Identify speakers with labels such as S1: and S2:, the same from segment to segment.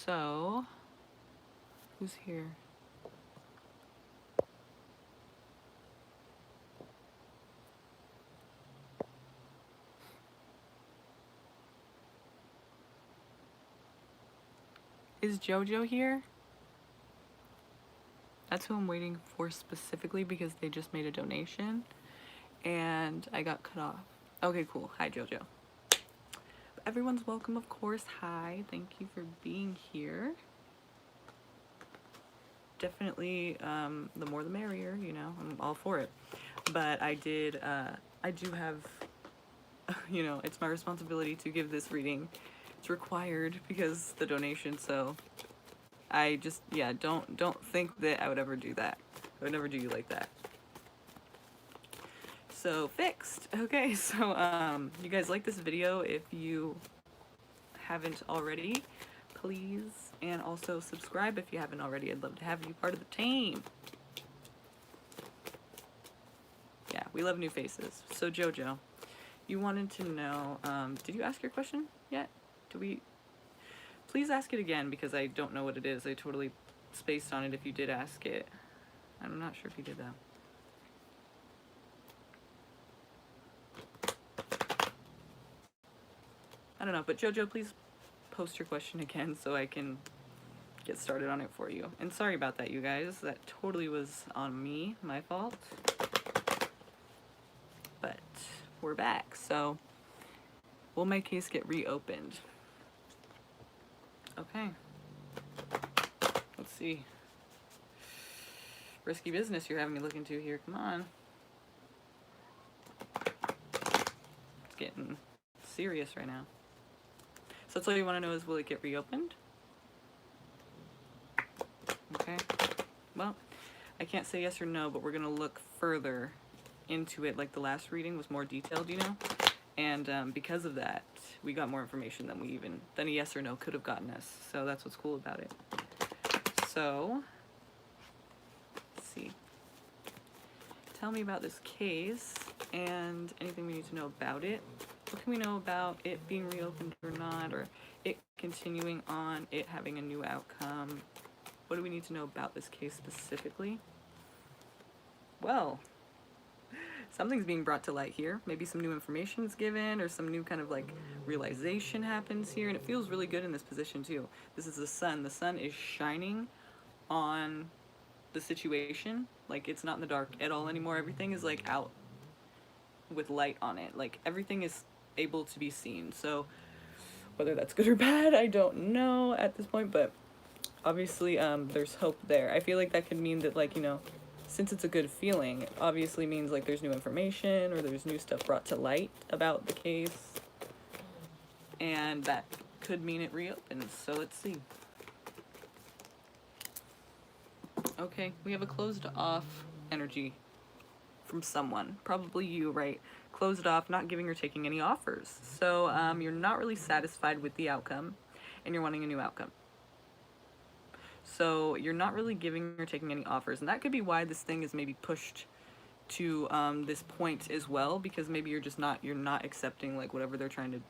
S1: So, who's here? Is JoJo here? That's who I'm waiting for specifically because they just made a donation and I got cut off. Okay, cool. Hi, JoJo. Everyone's welcome, of course. Hi, thank you for being here. Definitely, the more the merrier, you know, I'm all for it. But I do have, you know, it's my responsibility to give this reading. It's required because the donation, so I just, yeah, don't think that I would ever do that. I would never do you like that. So, fixed. Okay, so, you guys like this video? If you haven't already, please, and also subscribe if you haven't already. I'd love to have you part of the team. Yeah, we love new faces. So, JoJo, you wanted to know, did you ask your question yet? Please ask it again because I don't know what it is. I totally spaced on it if you did ask it. I'm not sure if you did that. I don't know, but JoJo, please post your question again so I can get started on it for you. And sorry about that, you guys. That totally was on me, my fault. But we're back, so will my case get reopened? Okay. Let's see. Risky business you're having me look into here. Come on. It's getting serious right now. So that's all you want to know is, will it get reopened? Okay. Well, I can't say yes or no, but we're going to look further into it, like the last reading was more detailed, you know? And because of that, we got more information than a yes or no could have gotten us. So that's what's cool about it. So, let's see. Tell me about this case and anything we need to know about it. What can we know about it being reopened or not, or it continuing on, it having a new outcome? What do we need to know about this case specifically? Well, something's being brought to light here. Maybe some new information is given, or some new kind of like realization happens here, and it feels really good in this position too. This is the sun. The sun is shining on the situation. Like, it's not in the dark at all anymore. Everything is like out with light on it. Like, everything is able to be seen. So whether that's good or bad, I don't know at this point, but obviously there's hope there. I feel like that could mean that, like, you know, since it's a good feeling, it obviously means like there's new information or there's new stuff brought to light about the case, and that could mean it reopens. So let's see. Okay, we have a closed off energy from someone, probably you, right? Closed off, not giving or taking any offers. So you're not really satisfied with the outcome and you're wanting a new outcome. So you're not really giving or taking any offers, and that could be why this thing is maybe pushed to this point as well, because maybe you're not accepting like whatever they're trying to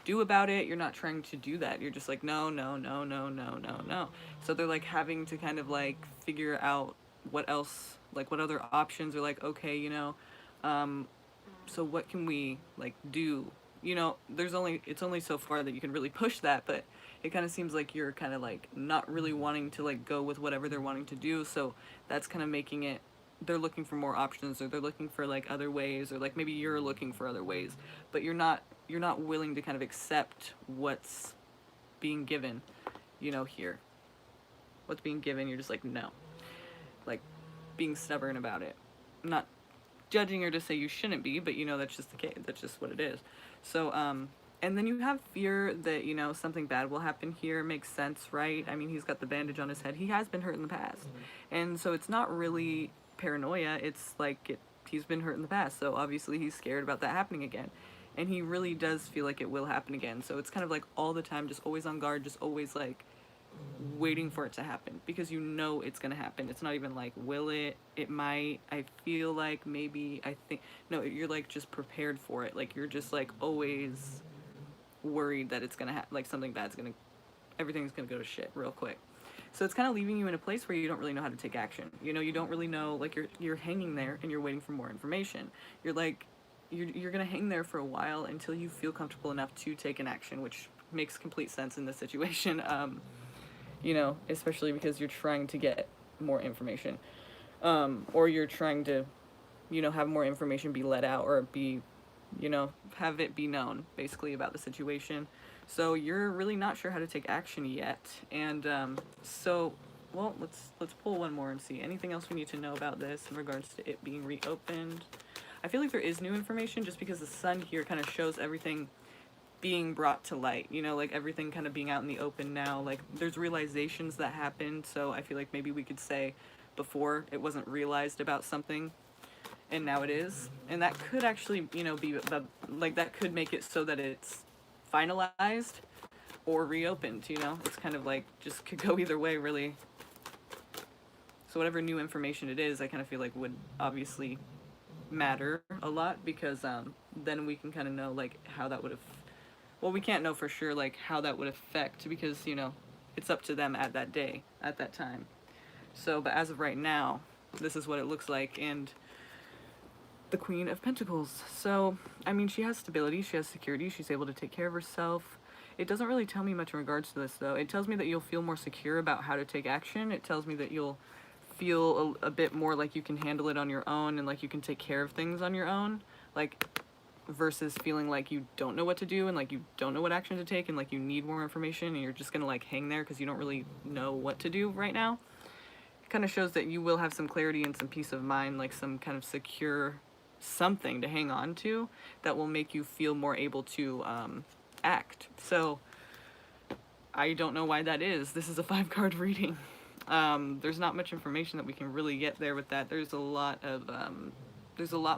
S1: do about it. You're not trying to do that. You're just like, no, no, no, no, no, no, no. So they're like having to kind of like figure out what else, like what other options are, like, okay, you know, so what can we like do? You know, it's only so far that you can really push that, but it kind of seems like you're kind of like not really wanting to like go with whatever they're wanting to do. So that's kind of making it, they're looking for more options, or they're looking for like other ways, or like maybe you're looking for other ways, but you're not willing to kind of accept what's being given, you know, here. What's being given, you're just like, no. Like, being stubborn about it. Not judging her to say you shouldn't be, but you know, that's just the case. That's just what it is. So, and then you have fear that, you know, something bad will happen here. Makes sense, right? I mean, he's got the bandage on his head. He has been hurt in the past. And so it's not really paranoia. It's like he's been hurt in the past. So obviously he's scared about that happening again. And he really does feel like it will happen again. So it's kind of like all the time, just always on guard, just always like waiting for it to happen, because you know it's gonna happen. It's not even like, will it? It might. I feel like, maybe, I think. No, you're like just prepared for it. Like, you're just like always worried that it's gonna like something bad's gonna everything's gonna go to shit real quick. So it's kind of leaving you in a place where you don't really know how to take action. You know, you don't really know, like you're hanging there and you're waiting for more information. You're like, you're gonna hang there for a while until you feel comfortable enough to take an action, which makes complete sense in this situation. You know, especially because you're trying to get more information, or you're trying to, you know, have more information be let out or be, you know, have it be known basically about the situation. So you're really not sure how to take action yet. And so, well, let's pull one more and see anything else we need to know about this in regards to it being reopened. I feel like there is new information just because the sun here kind of shows everything being brought to light, you know, like everything kind of being out in the open now. Like there's realizations that happened, so I feel like maybe we could say before it wasn't realized about something and now it is. And that could actually, you know, be like that could make it so that it's finalized or reopened, you know. It's kind of like just could go either way really. So whatever new information it is, I kind of feel like would obviously matter a lot because then we can kind of know like how that would have, well, we can't know for sure like how that would affect because, you know, it's up to them at that day, at that time. So, but as of right now, this is what it looks like. And the Queen of Pentacles. So, I mean, she has stability, she has security, she's able to take care of herself. It doesn't really tell me much in regards to this, though. It tells me that you'll feel more secure about how to take action. It tells me that you'll feel a bit more like you can handle it on your own and like you can take care of things on your own. Like, versus feeling like you don't know what to do and like you don't know what action to take and like you need more information and you're just gonna like hang there because you don't really know what to do right now. It kind of shows that you will have some clarity and some peace of mind, like some kind of secure something to hang on to that will make you feel more able to act. So I don't know why that is. This is a 5-card reading. There's not much information that we can really get there with that. There's a lot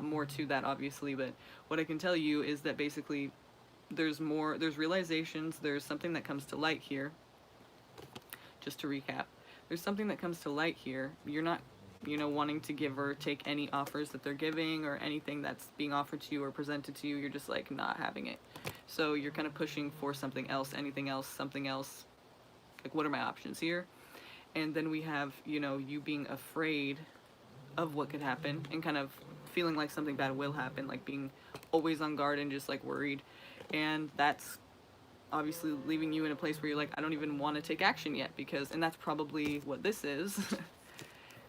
S1: more to that, obviously, but what I can tell you is that basically there's realizations, there's something that comes to light here. Just to recap, there's something that comes to light here. You're not, you know, wanting to give or take any offers that they're giving or anything that's being offered to you or presented to you. You're just like not having it. So you're kind of pushing for something else, anything else, something else. Like, what are my options here? And then we have, you know, you being afraid of what could happen and kind of feeling like something bad will happen, like being always on guard and just like worried. And that's obviously leaving you in a place where you're like, I don't even want to take action yet because, and that's probably what this is.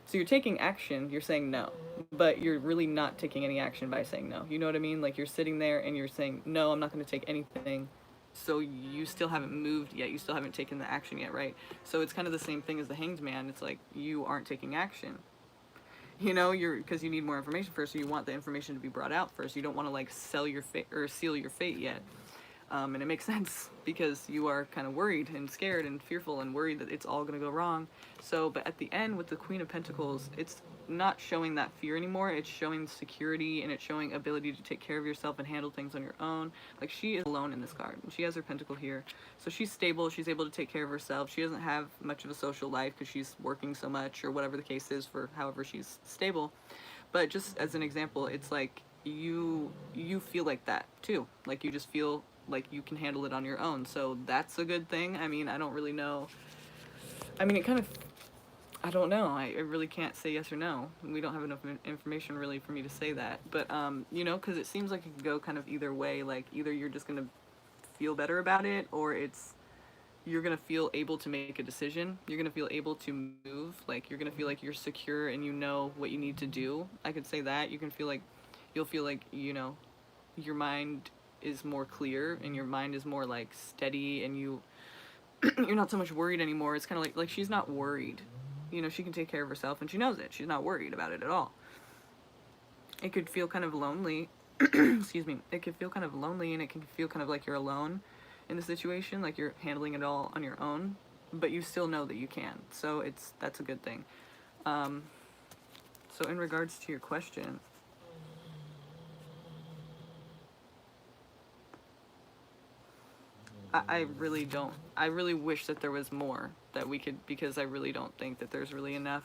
S1: So you're taking action, you're saying no, but you're really not taking any action by saying no. You know what I mean? Like you're sitting there and you're saying, no, I'm not going to take anything. So you still haven't moved yet. You still haven't taken the action yet, right? So it's kind of the same thing as the Hanged Man. It's like you aren't taking action. You know, because you need more information first, so you want the information to be brought out first. You don't want to like sell your fate or seal your fate yet. And it makes sense because you are kind of worried and scared and fearful and worried that it's all going to go wrong. So, but at the end with the Queen of Pentacles, it's not showing that fear anymore. It's showing security and it's showing ability to take care of yourself and handle things on your own. Like she is alone in this card and she has her pentacle here. So she's stable. She's able to take care of herself. She doesn't have much of a social life because she's working so much or whatever the case is for however she's stable. But just as an example, it's like you feel like that too. Like you just feel like you can handle it on your own. So that's a good thing. I mean, I don't really know. I mean, it kind of, I don't know. I really can't say yes or no. We don't have enough information really for me to say that. But, you know, because it seems like it could go kind of either way. Like either you're just going to feel better about it or you're going to feel able to make a decision. You're going to feel able to move. Like you're going to feel like you're secure and you know what you need to do. I could say that. You'll feel like, you know, your mind is more clear and your mind is more like steady and you're not so much worried anymore. It's kind of like she's not worried. You know, she can take care of herself and she knows it. She's not worried about it at all. It could feel kind of lonely. Excuse me. It could feel kind of lonely and it can feel kind of like you're alone in the situation, like you're handling it all on your own, but you still know that you can. So that's a good thing. So in regards to your question, I really don't. I really wish that there was more that we could, because I really don't think that there's really enough.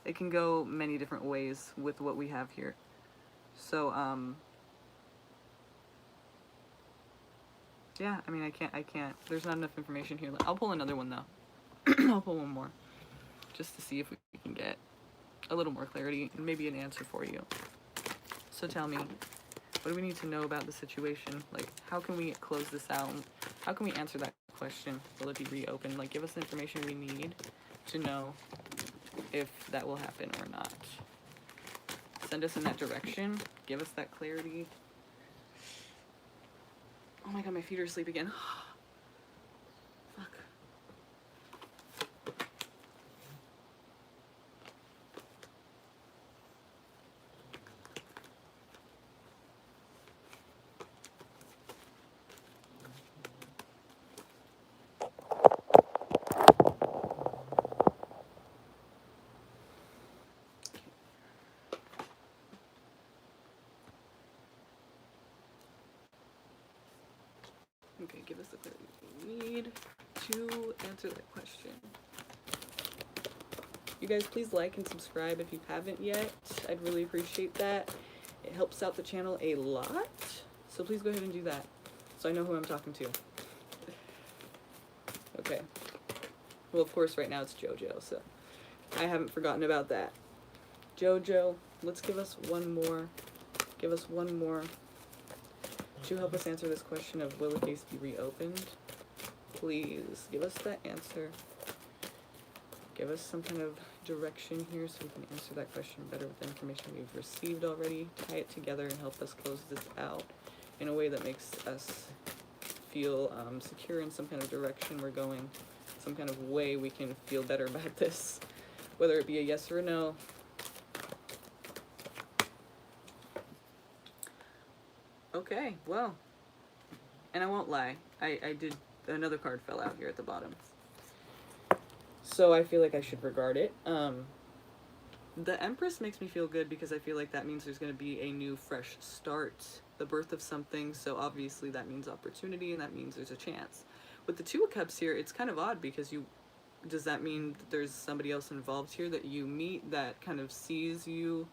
S1: It can go many different ways with what we have here. So, Yeah, I mean, I can't. There's not enough information here. I'll pull another one, though. I'll pull one more. Just to see if we can get a little more clarity and maybe an answer for you. So tell me, what do we need to know about the situation? Like, how can we close this out? How can we answer that question? Will it be reopened? Like, give us the information we need to know if that will happen or not. Send us in that direction. Give us that clarity. Oh my god, my feet are asleep again. Fuck. Okay, give us the clarity we need to answer that question. You guys, please like and subscribe if you haven't yet. I'd really appreciate that. It helps out the channel a lot. So please go ahead and do that so I know who I'm talking to. Okay. Well, of course, right now it's JoJo, so I haven't forgotten about that. JoJo, let's give us one more. Give us one more to help us answer this question of will the case be reopened? Please give us that answer. Give us some kind of direction here so we can answer that question better with the information we've received already. Tie it together and help us close this out in a way that makes us feel secure in some kind of direction we're going, some kind of way we can feel better about this, whether it be a yes or a no. Okay, well, and I won't lie, I did, another card fell out here at the bottom. So I feel like I should regard it. The Empress makes me feel good because I feel like that means there's going to be a new fresh start, the birth of something, so obviously that means opportunity and that means there's a chance. With the Two of Cups here, it's kind of odd because does that mean that there's somebody else involved here that you meet that kind of sees you,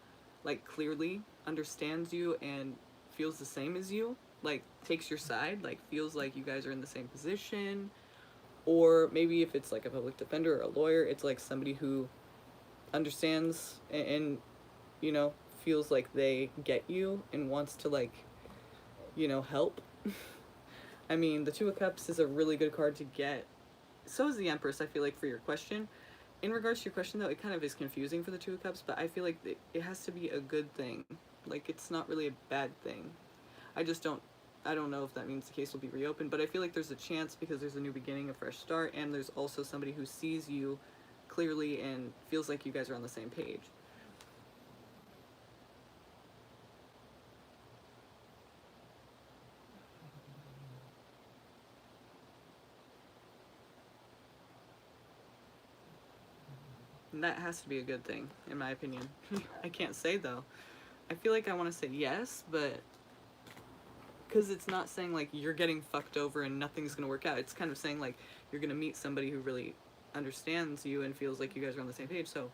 S1: like, clearly, understands you, and feels the same as you? Like, takes your side, like, feels like you guys are in the same position? Or maybe if it's like a public defender or a lawyer, it's like somebody who understands and you know, feels like they get you and wants to, like, you know, help. I mean, the Two of Cups is a really good card to get. So is the Empress, I feel like, for your question. In regards to your question, though, it kind of is confusing for the Two of Cups, but I feel like it has to be a good thing. Like, it's not really a bad thing. I don't know if that means the case will be reopened, but I feel like there's a chance because there's a new beginning, a fresh start, and there's also somebody who sees you clearly and feels like you guys are on the same page. And that has to be a good thing, in my opinion. I can't say, though. I feel like I want to say yes, but because it's not saying, like, you're getting fucked over and nothing's going to work out. It's kind of saying, like, you're going to meet somebody who really understands you and feels like you guys are on the same page. So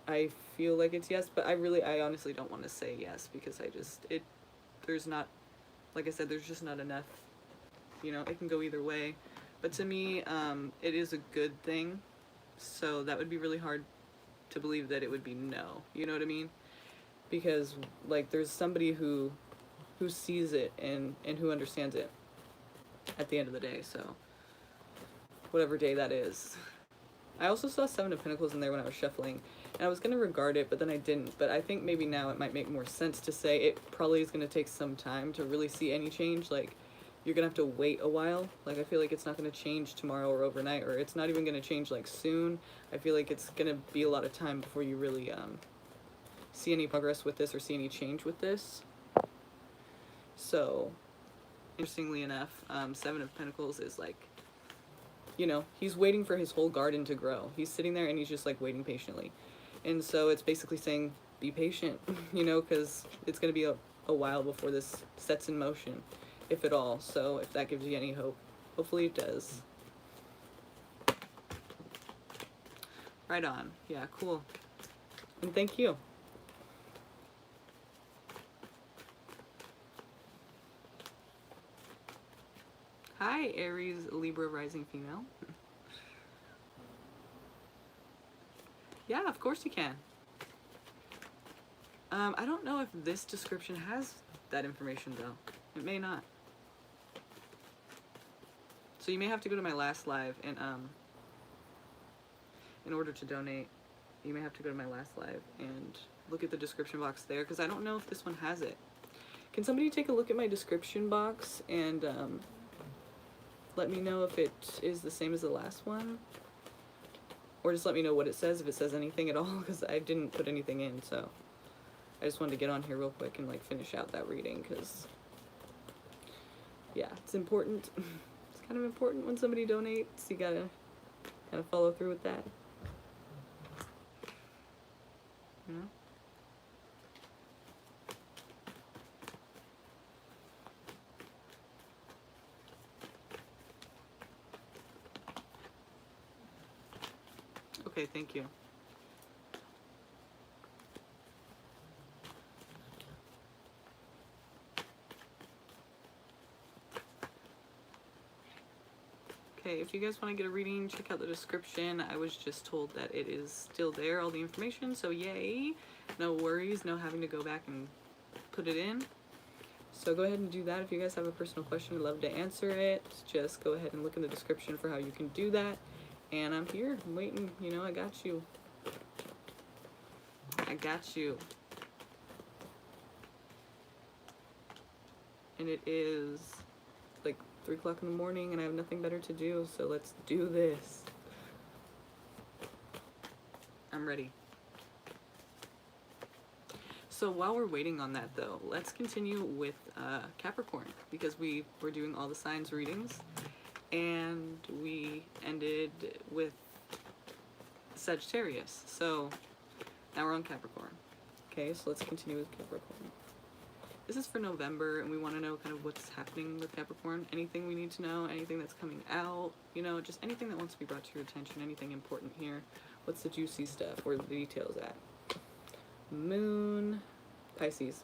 S1: I feel like it's yes, but I honestly don't want to say yes because there's not, like I said, there's just not enough, you know, it can go either way. But to me, it is a good thing. So that would be really hard to believe that it would be no. You know what I mean? Because, like, there's somebody who sees it and who understands it at the end of the day. So whatever day that is. I also saw Seven of Pentacles in there when I was shuffling, and I was going to regard it, but then I didn't. But I think maybe now it might make more sense to say it probably is going to take some time to really see any change. Like, you're going to have to wait a while. Like, I feel like it's not going to change tomorrow or overnight, or it's not even going to change, like, soon. I feel like it's going to be a lot of time before you really see any progress with this or see any change with this. So, interestingly enough, Seven of Pentacles is like, you know, he's waiting for his whole garden to grow. He's sitting there and he's just, like, waiting patiently. And so it's basically saying, be patient, you know, because it's going to be a while before this sets in motion, if at all. So if that gives you any hope, hopefully it does. Right on. Yeah, cool. And thank you. Aries, Libra, rising female. Yeah, of course you can. I don't know if this description has that information though. It may not. So you may have to go to my last live and in order to donate, you may have to go to my last live and look at the description box there, because I don't know if this one has it. Can somebody take a look at my description box and let me know if it is the same as the last one? Or just let me know what it says, if it says anything at all, because I didn't put anything in, so I just wanted to get on here real quick and like finish out that reading, because yeah, it's important. It's kind of important when somebody donates. You gotta kind of follow through with that. You know? Okay, thank you. Okay, if you guys want to get a reading, check out the description. I was just told that it is still there, all the information, so yay. No worries, no having to go back and put it in. So go ahead and do that. If you guys have a personal question, I'd love to answer it. Just go ahead and look in the description for how you can do that. And I'm here, I'm waiting, you know, I got you. I got you. And it is like 3 o'clock in the morning and I have nothing better to do, so let's do this. I'm ready. So while we're waiting on that though, let's continue with Capricorn, because we were doing all the signs readings and we ended with Sagittarius. So now we're on Capricorn. Okay, so let's continue with Capricorn. This is for November, and we want to know kind of what's happening with Capricorn. Anything we need to know, anything that's coming out, you know, just anything that wants to be brought to your attention, anything important here. What's the juicy stuff? Where are the details at? Moon, Pisces.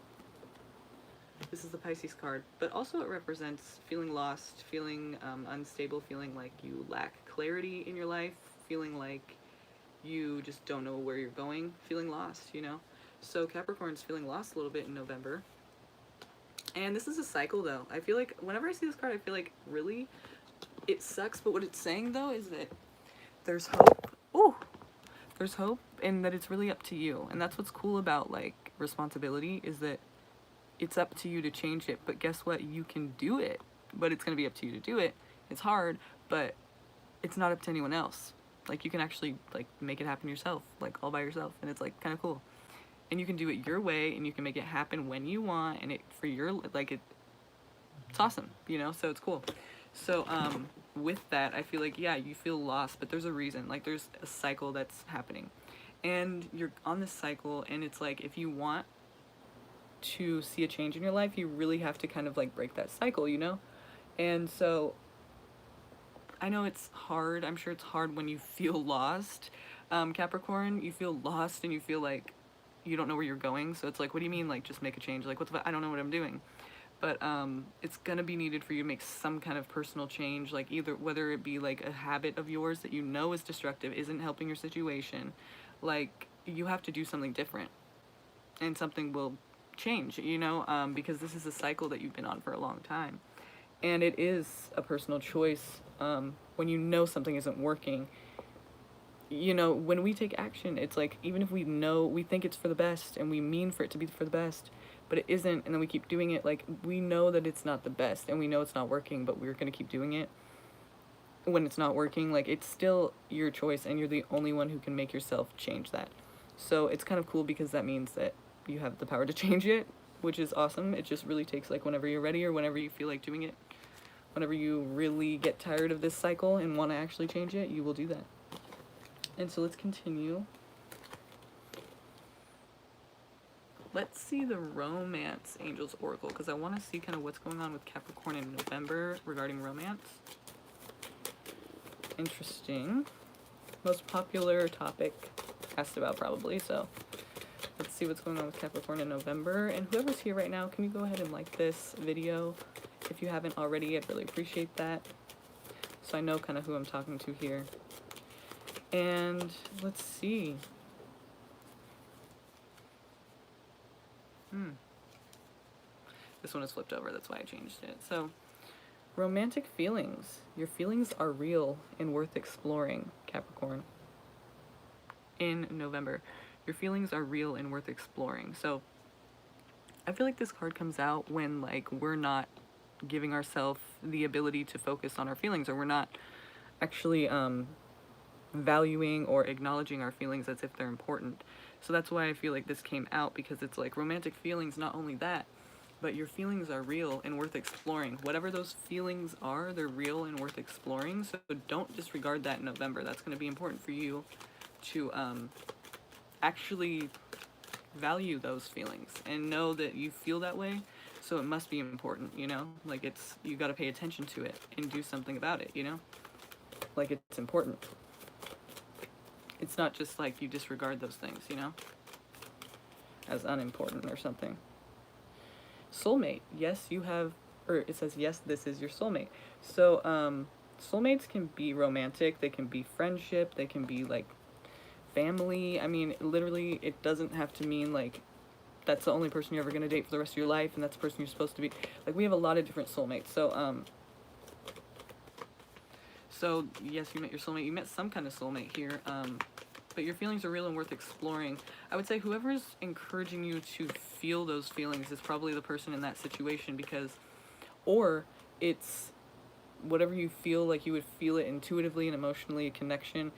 S1: This is the Pisces card, but also it represents feeling lost, feeling unstable, feeling like you lack clarity in your life, feeling like you just don't know where you're going, feeling lost, you know? So Capricorn's feeling lost a little bit in November. And this is a cycle though. I feel like whenever I see this card, I feel like really it sucks, but what it's saying though is that there's hope. Ooh, there's hope, and that it's really up to you. And that's what's cool about like responsibility, is that it's up to you to change it. But guess what? You can do it, but it's going to be up to you to do it. It's hard, but it's not up to anyone else. Like you can actually like make it happen yourself, like all by yourself. And it's like kind of cool. And you can do it your way, and you can make it happen when you want, and it for your like it's awesome, you know? So it's cool. So with that, I feel like, yeah, you feel lost, but there's a reason. Like there's a cycle that's happening, and you're on this cycle, and it's like if you want to see a change in your life, you really have to kind of like break that cycle, you know? And so I know it's hard. I'm sure it's hard when you feel lost. Capricorn, you feel lost and you feel like you don't know where you're going. So it's like, what do you mean, like, just make a change? Like, I don't know what I'm doing. But it's gonna be needed for you to make some kind of personal change, like either whether it be like a habit of yours that you know is destructive, isn't helping your situation. Like, you have to do something different, and something will change, you know, because this is a cycle that you've been on for a long time. And it is a personal choice when you know something isn't working. You know, when we take action, it's like, even if we know, we think it's for the best and we mean for it to be for the best, but it isn't, and then we keep doing it, like, we know that it's not the best and we know it's not working, but we're going to keep doing it when it's not working. Like, it's still your choice, and you're the only one who can make yourself change that. So it's kind of cool, because that means that you have the power to change it, which is awesome. It just really takes, like, whenever you're ready or whenever you feel like doing it. Whenever you really get tired of this cycle and want to actually change it, you will do that. And so let's continue. Let's see the Romance Angels Oracle, because I want to see kind of what's going on with Capricorn in November regarding romance. Interesting. Most popular topic asked about, probably, so let's see what's going on with Capricorn in November. And whoever's here right now, can you go ahead and like this video if you haven't already? I'd really appreciate that. so I know kind of who I'm talking to here. And let's see. This one is flipped over, that's why I changed it. So, romantic feelings. Your feelings are real and worth exploring, Capricorn. In November, your feelings are real and worth exploring. So, I feel like this card comes out when, like, we're not giving ourselves the ability to focus on our feelings, or we're not actually valuing or acknowledging our feelings as if they're important. So that's why I feel like this came out, because it's like romantic feelings, not only that, but your feelings are real and worth exploring. Whatever those feelings are, they're real and worth exploring. So don't disregard that in November. That's going to be important for you to actually value those feelings and know that you feel that way. So it must be important, you know? Like, it's, you got to pay attention to it and do something about it, you know? Like, it's important. It's not just like you disregard those things, you know, as unimportant or something. Soulmate. Yes, you have, or it says, yes, this is your soulmate. So, soulmates can be romantic. They can be friendship. They can be, like, family. I mean, literally, it doesn't have to mean, like, that's the only person you're ever going to date for the rest of your life, and that's the person you're supposed to be. Like, we have a lot of different soulmates. So, yes, you met your soulmate. You met some kind of soulmate here, but your feelings are real and worth exploring. I would say whoever's encouraging you to feel those feelings is probably the person in that situation, because, or it's whatever you feel, like you would feel it intuitively and emotionally, a connection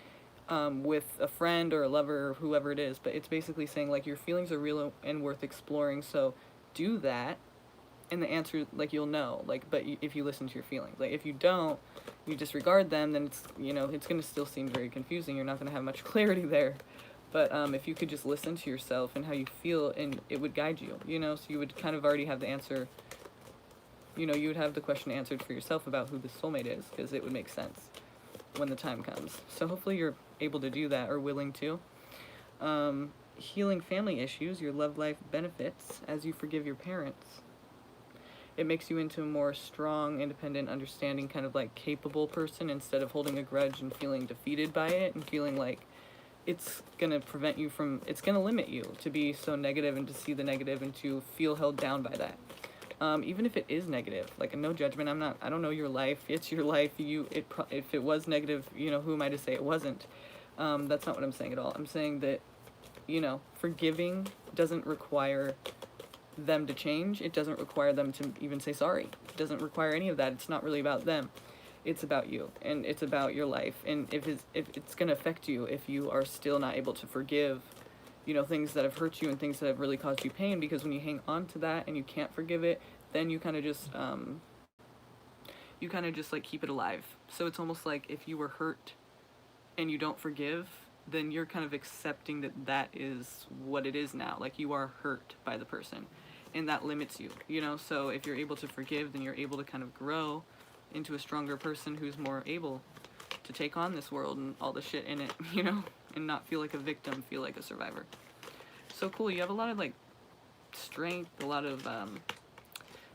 S1: with a friend or a lover or whoever it is. But it's basically saying, like, your feelings are real and worth exploring, so do that. And the answer, like, you'll know, like, but if you listen to your feelings, like, if you don't, you disregard them, then it's, you know, it's going to still seem very confusing. You're not going to have much clarity there. But if you could just listen to yourself and how you feel, and it would guide you, you know, so you would kind of already have the answer, you know, you would have the question answered for yourself about who the soulmate is, because it would make sense when the time comes. So hopefully you're able to do that, or willing to. Healing family issues. Your love life benefits as you forgive your parents. It makes you into a more strong, independent, understanding, kind of like capable person, instead of holding a grudge and feeling defeated by it and feeling like it's going to prevent you from, it's going to limit you to be so negative and to see the negative and to feel held down by that. Even if it is negative, like, no judgment. I don't know your life. It's your life. If it was negative, you know, who am I to say it wasn't? That's not what I'm saying at all. I'm saying that, you know, forgiving doesn't require them to change. It doesn't require them to even say sorry. It doesn't require any of that. It's not really about them. It's about you, and it's about your life. And if it's going to affect you if you are still not able to forgive, you know, things that have hurt you and things that have really caused you pain, because when you hang on to that and you can't forgive it, then you kind of just like keep it alive. So it's almost like if you were hurt and you don't forgive, then you're kind of accepting that that is what it is now. Like, you are hurt by the person, and that limits you, you know? So if you're able to forgive, then you're able to kind of grow into a stronger person who's more able to take on this world and all the shit in it, you know? And not feel like a victim, feel like a survivor. So cool. You have a lot of, like, strength, a lot of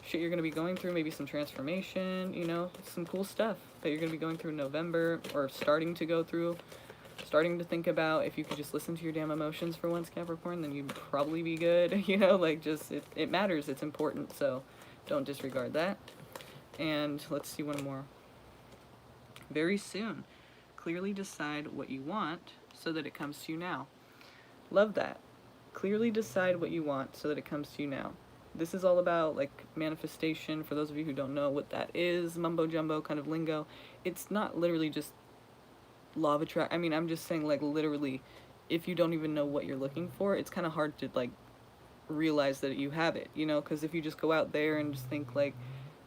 S1: shit you're going to be going through, maybe some transformation, you know? Some cool stuff that you're going to be going through in November, or starting to go through. Starting to think about. If you could just listen to your damn emotions for once, Capricorn, then you'd probably be good, you know, like, just, it matters, it's important, so don't disregard that. And let's see one more. Very soon, clearly decide what you want so that it comes to you now. Love that. Clearly decide what you want so that it comes to you now. This is all about, like, manifestation. For those of you who don't know what that is, mumbo jumbo kind of lingo, it's not literally just law of attraction. I mean, I'm just saying, like, literally, if you don't even know what you're looking for, it's kind of hard to, like, realize that you have it, you know? Because if you just go out there and just think, like,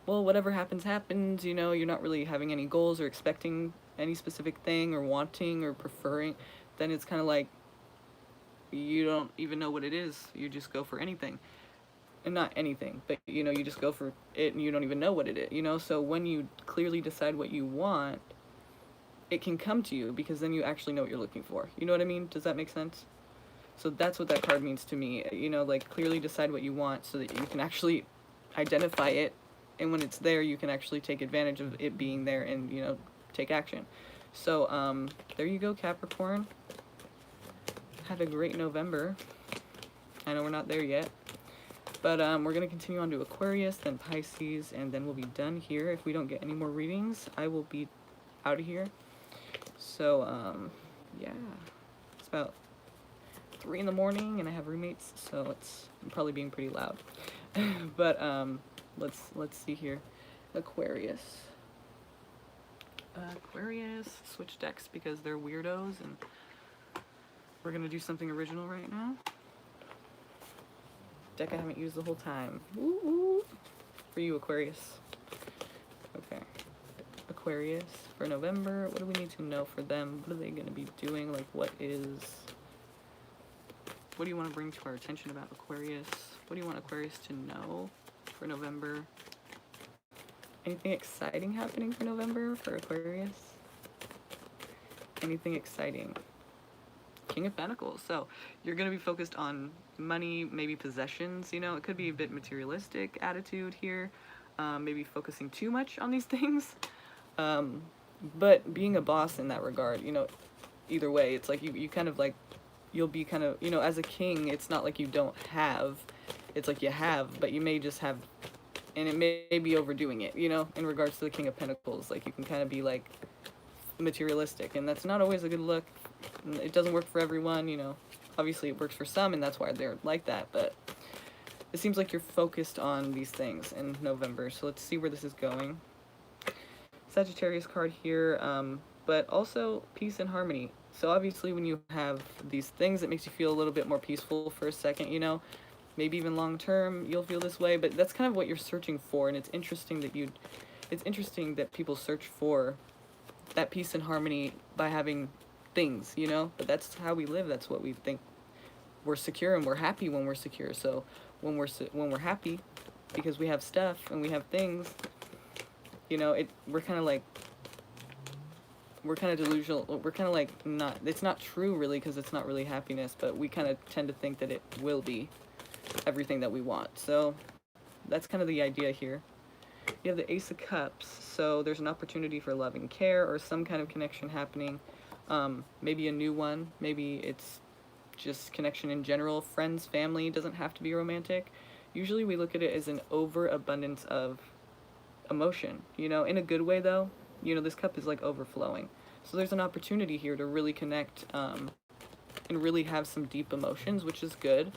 S1: well, whatever happens, happens, you know, you're not really having any goals or expecting any specific thing or wanting or preferring, then it's kind of like you don't even know what it is. You just go for anything. And not anything, but, you know, you just go for it and you don't even know what it is, you know? So when you clearly decide what you want, it can come to you, because then you actually know what you're looking for. You know what I mean? Does that make sense? So that's what that card means to me. You know, like, clearly decide what you want so that you can actually identify it, and when it's there, you can actually take advantage of it being there and, you know, take action. So there you go, Capricorn. Have a great November. I know we're not there yet, but we're going to continue on to Aquarius, then Pisces, and then we'll be done here. If we don't get any more readings, I will be out of here. So yeah, it's about 3 in the morning and I have roommates, so I'm probably being pretty loud. But let's see here. Aquarius, switch decks because they're weirdos, and we're gonna do something original right now. Deck I haven't used the whole time. Woo woo. For you, Aquarius. Okay, Aquarius for November. What do we need to know for them? What are they gonna be doing? Like, what do you want to bring to our attention about Aquarius? What do you want Aquarius to know for November? Anything exciting happening for November for Aquarius? Anything exciting? King of Pentacles. So you're going to be focused on money, maybe possessions. You know, it could be a bit materialistic attitude here. Maybe focusing too much on these things. But being a boss in that regard, you know, either way, it's like you kind of like, you'll be kind of, you know, as a king, it's not like you don't have, it's like you have, but you may just have, and it may be overdoing it, you know, in regards to the King of Pentacles. Like, you can kind of be like materialistic, and that's not always a good look. It doesn't work for everyone, you know. Obviously it works for some, and that's why they're like that, but it seems like you're focused on these things in November. So let's see where this is going. Sagittarius card here, but also peace and harmony. So obviously when you have these things, it makes you feel a little bit more peaceful for a second, you know. Maybe even long term you'll feel this way, but that's kind of what you're searching for, and it's interesting that people search for that peace and harmony by having things, you know. But that's how we live. That's what we think. We're secure, and we're happy when we're secure. So when we're happy because we have stuff and we have things, you know, we're kind of delusional. We're kind of like, not, it's not true really, because it's not really happiness, but we kind of tend to think that it will be everything that we want. So that's kind of the idea here. You have the Ace of Cups, so there's an opportunity for love and care, or some kind of connection happening. Maybe a new one, maybe it's just connection in general. Friends, family, doesn't have to be romantic. Usually we look at it as an overabundance of emotion, you know, in a good way though. You know, this cup is like overflowing. So there's an opportunity here to really connect and really have some deep emotions, which is good.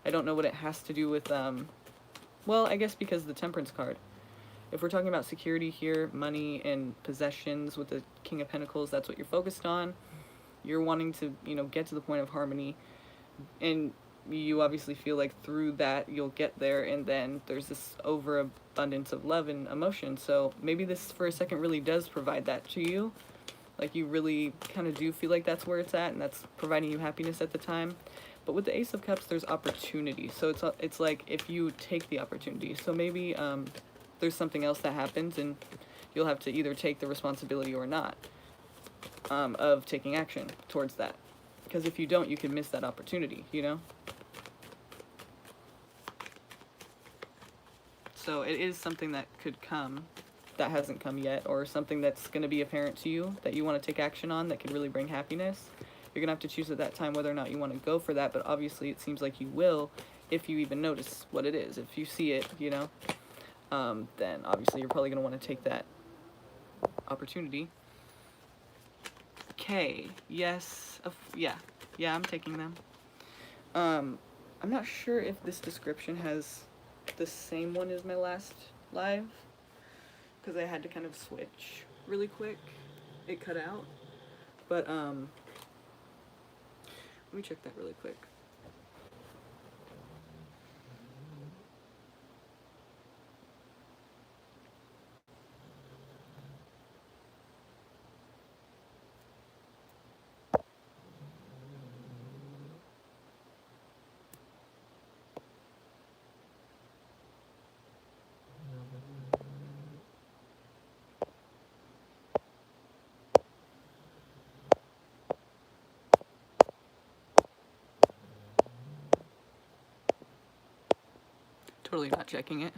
S1: I don't know what it has to do with, well, I guess because the Temperance card. If we're talking about security here, money and possessions with the King of Pentacles, that's what you're focused on. You're wanting to, you know, get to the point of harmony, and you obviously feel like through that you'll get there, and then there's this overabundance of love and emotion. So maybe this for a second really does provide that to you. Like, you really kind of do feel like that's where it's at, and that's providing you happiness at the time. But with the Ace of Cups, there's opportunity. So it's like if you take the opportunity. So maybe there's something else that happens, and you'll have to either take the responsibility or not of taking action towards that. Because if you don't, you can miss that opportunity, you know? So it is something that could come that hasn't come yet, or something that's going to be apparent to you that you want to take action on that could really bring happiness. You're going to have to choose at that time whether or not you want to go for that, but obviously it seems like you will if you even notice what it is. If you see it, you know, then obviously you're probably going to want to take that opportunity. Okay, yes, yeah, I'm taking them. I'm not sure if this description has the same one as my last live, because I had to kind of switch really quick. It cut out, but let me check that really quick. Totally not checking it.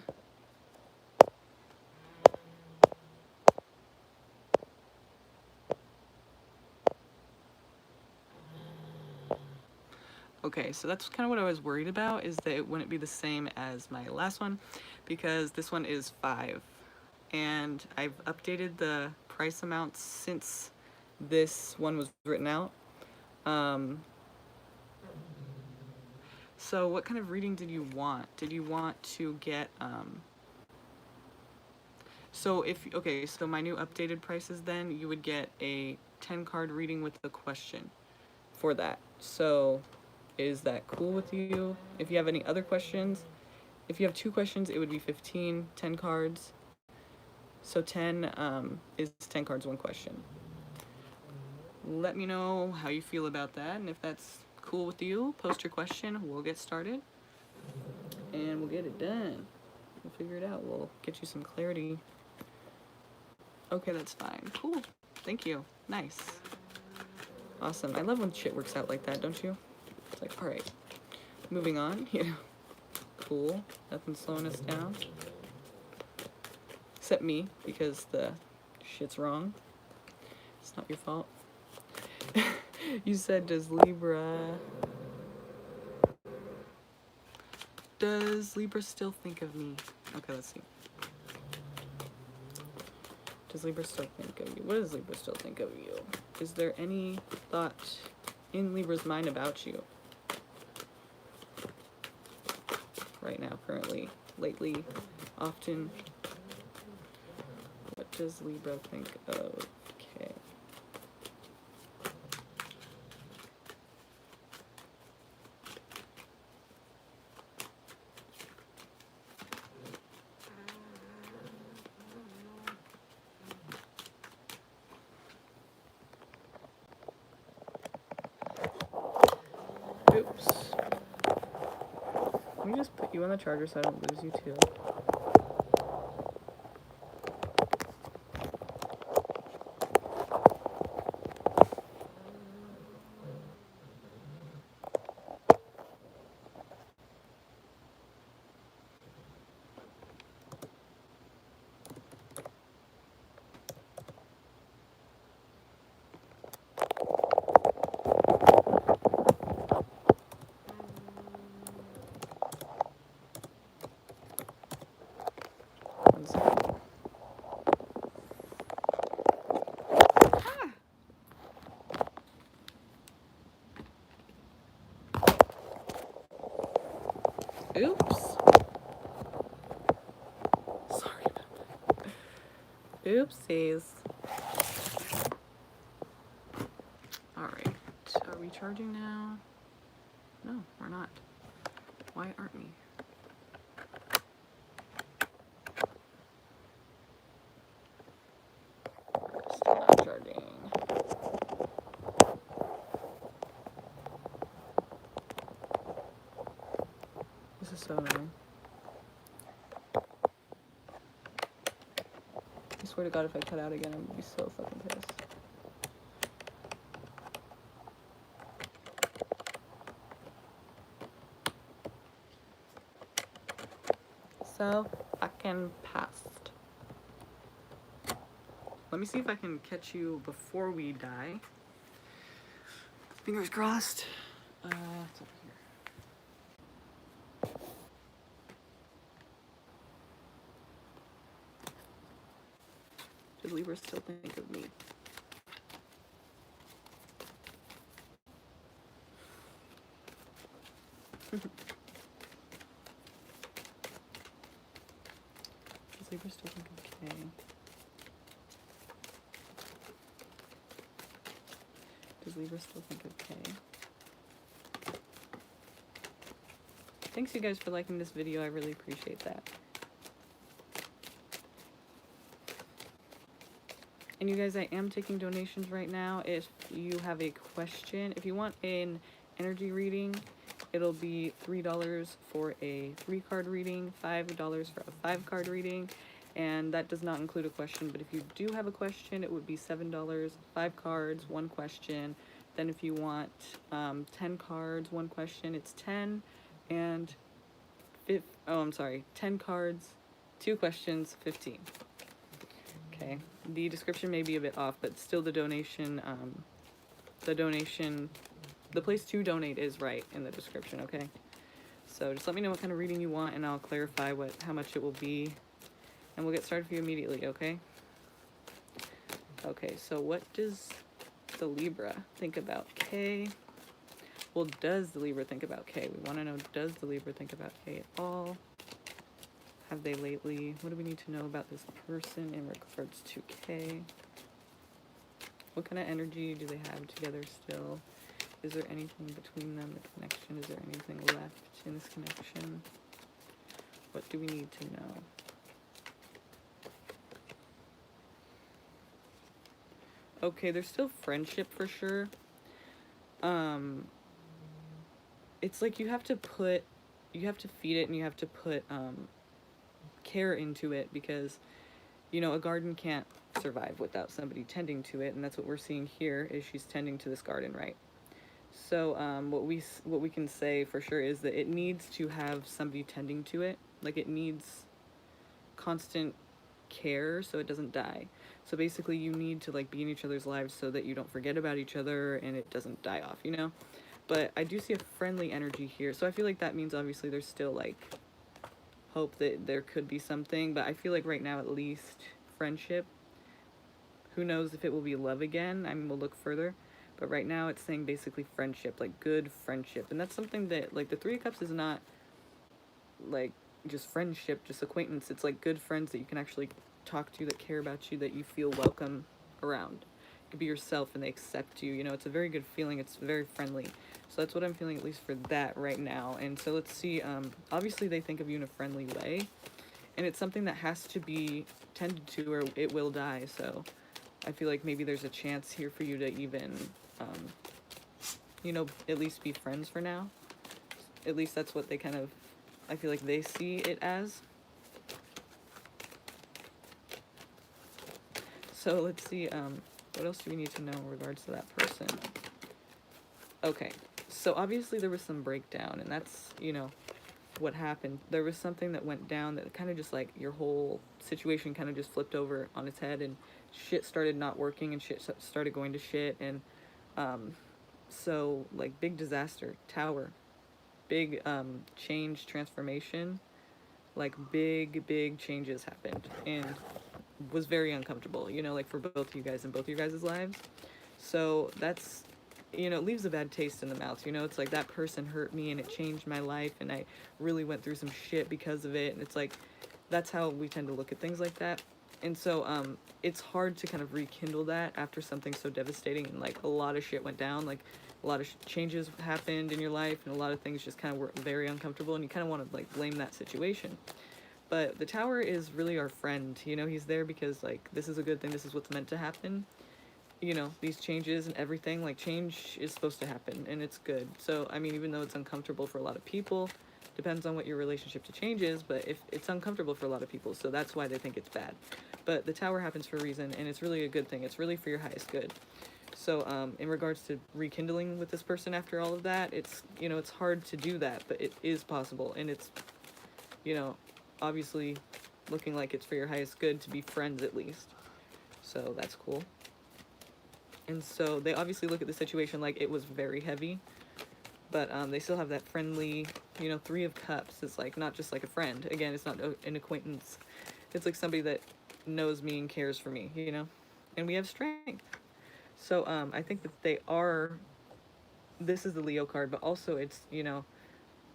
S1: Okay, so that's kind of what I was worried about, is that it wouldn't be the same as my last one, because this one is 5. And I've updated the price amounts since this one was written out. So what kind of reading did you want? Did you want to get, so my new updated prices, then you would get a 10 card reading with a question for that. So is that cool with you? If you have any other questions, if you have 2 questions, it would be 15, 10 cards. So 10 is 10 cards, 1 question. Let me know how you feel about that, and if that's cool with you, post your question, we'll get started, and we'll get it done. We'll figure it out, we'll get you some clarity. Okay, that's fine. Cool. Thank you. Nice. Awesome. I love when shit works out like that, don't you? It's like, alright, moving on, you know. Cool. Nothing's slowing us down. Except me, because the shit's wrong. It's not your fault. You said, does Libra still think of me? Okay, let's see. Does Libra still think of you? What does Libra still think of you? Is there any thought in Libra's mind about you? Right now, currently, lately, often. What does Libra think of? Okay. Oops. Let me just put you on the charger so I don't lose you too. One second. Oops. Sorry about that. Oopsies. Alright. Are we charging now? No, we're not. Why aren't we? We're still not charging. This is so annoying. I swear to God, if I cut out again, I'm gonna be so fucking pissed. So fucking pissed. Let me see if I can catch you before we die. Fingers crossed. It's over here. Does Libra still think of me? Does Libra still think of Kay? Does Libra still think of Kay? Thanks you guys for liking this video, I really appreciate that. And you guys, I am taking donations right now. If you have a question, if you want an energy reading, it'll be $3 for a 3-card reading, $5 for a 5-card reading, and that does not include a question. But if you do have a question, it would be $7, 5 cards, 1 question. Then if you want 10 cards, 1 question, it's 10, and 10 cards, 2 questions, 15. Okay, the description may be a bit off, but still the donation the place to donate is right in the description, okay? So just let me know what kind of reading you want, and I'll clarify how much it will be, and we'll get started for you immediately, okay? Okay, so what does the Libra think about K? Well, does the Libra think about K? We want to know, does the Libra think about K at all? Have they lately? What do we need to know about this person in regards to K? What kind of energy do they have together still? Is there anything between them, the connection? Is there anything left in this connection? What do we need to know? Okay, there's still friendship for sure. It's like you have to feed it, and you have to put care into it, because you know a garden can't survive without somebody tending to it, and that's what we're seeing here. Is she's tending to this garden, right? So what we can say for sure is that it needs to have somebody tending to it. Like, it needs constant care so it doesn't die. So basically you need to like be in each other's lives so that you don't forget about each other and it doesn't die off, you know? But I do see a friendly energy here. So I feel like that means obviously there's still like hope that there could be something, but I feel like right now at least friendship. Who knows if it will be love again? I mean, we'll look further. But right now it's saying basically friendship, like good friendship. And that's something that, like, the Three of Cups is not like just friendship, just acquaintance. It's like good friends that you can actually talk to, that care about you, that you feel welcome around. You can be yourself and they accept you. You know, it's a very good feeling. It's very friendly. So that's what I'm feeling, at least for that right now. And so let's see. Obviously they think of you in a friendly way. And it's something that has to be tended to or it will die. So I feel like maybe there's a chance here for you to even, you know, at least be friends for now. At least that's what they kind of, I feel like they see it as. So let's see, what else do we need to know in regards to that person? Okay, so obviously there was some breakdown, and that's, you know, what happened. There was something that went down that kind of just like your whole situation kind of just flipped over on its head, and shit started not working, and shit started going to shit, and so like big disaster, tower, big change, transformation, like big changes happened, and was very uncomfortable, you know, like for both of you guys and both of your guys' lives. So that's, you know, it leaves a bad taste in the mouth, you know? It's like that person hurt me and it changed my life and I really went through some shit because of it. And it's like, that's how we tend to look at things like that. And so it's hard to kind of rekindle that after something so devastating, and like a lot of shit went down, like a lot of changes happened in your life, and a lot of things just kind of were very uncomfortable, and you kind of want to like blame that situation. But the tower is really our friend, you know? He's there because like this is a good thing, this is what's meant to happen. You know, these changes and everything, like change is supposed to happen and it's good. So I mean, even though it's uncomfortable for a lot of people, depends on what your relationship to change is, but if it's uncomfortable for a lot of people, so that's why they think it's bad. But the tower happens for a reason, and it's really a good thing. It's really for your highest good. So in regards to rekindling with this person after all of that, it's, you know, it's hard to do that, but it is possible, and it's, you know, obviously looking like it's for your highest good to be friends at least. So that's cool. And so they obviously look at the situation like it was very heavy, but they still have that friendly, you know, Three of Cups. It's like not just like a friend. Again, it's not an acquaintance. It's like somebody that knows me and cares for me, you know? And we have strength. So I think that they are, this is the Leo card, but also it's, you know,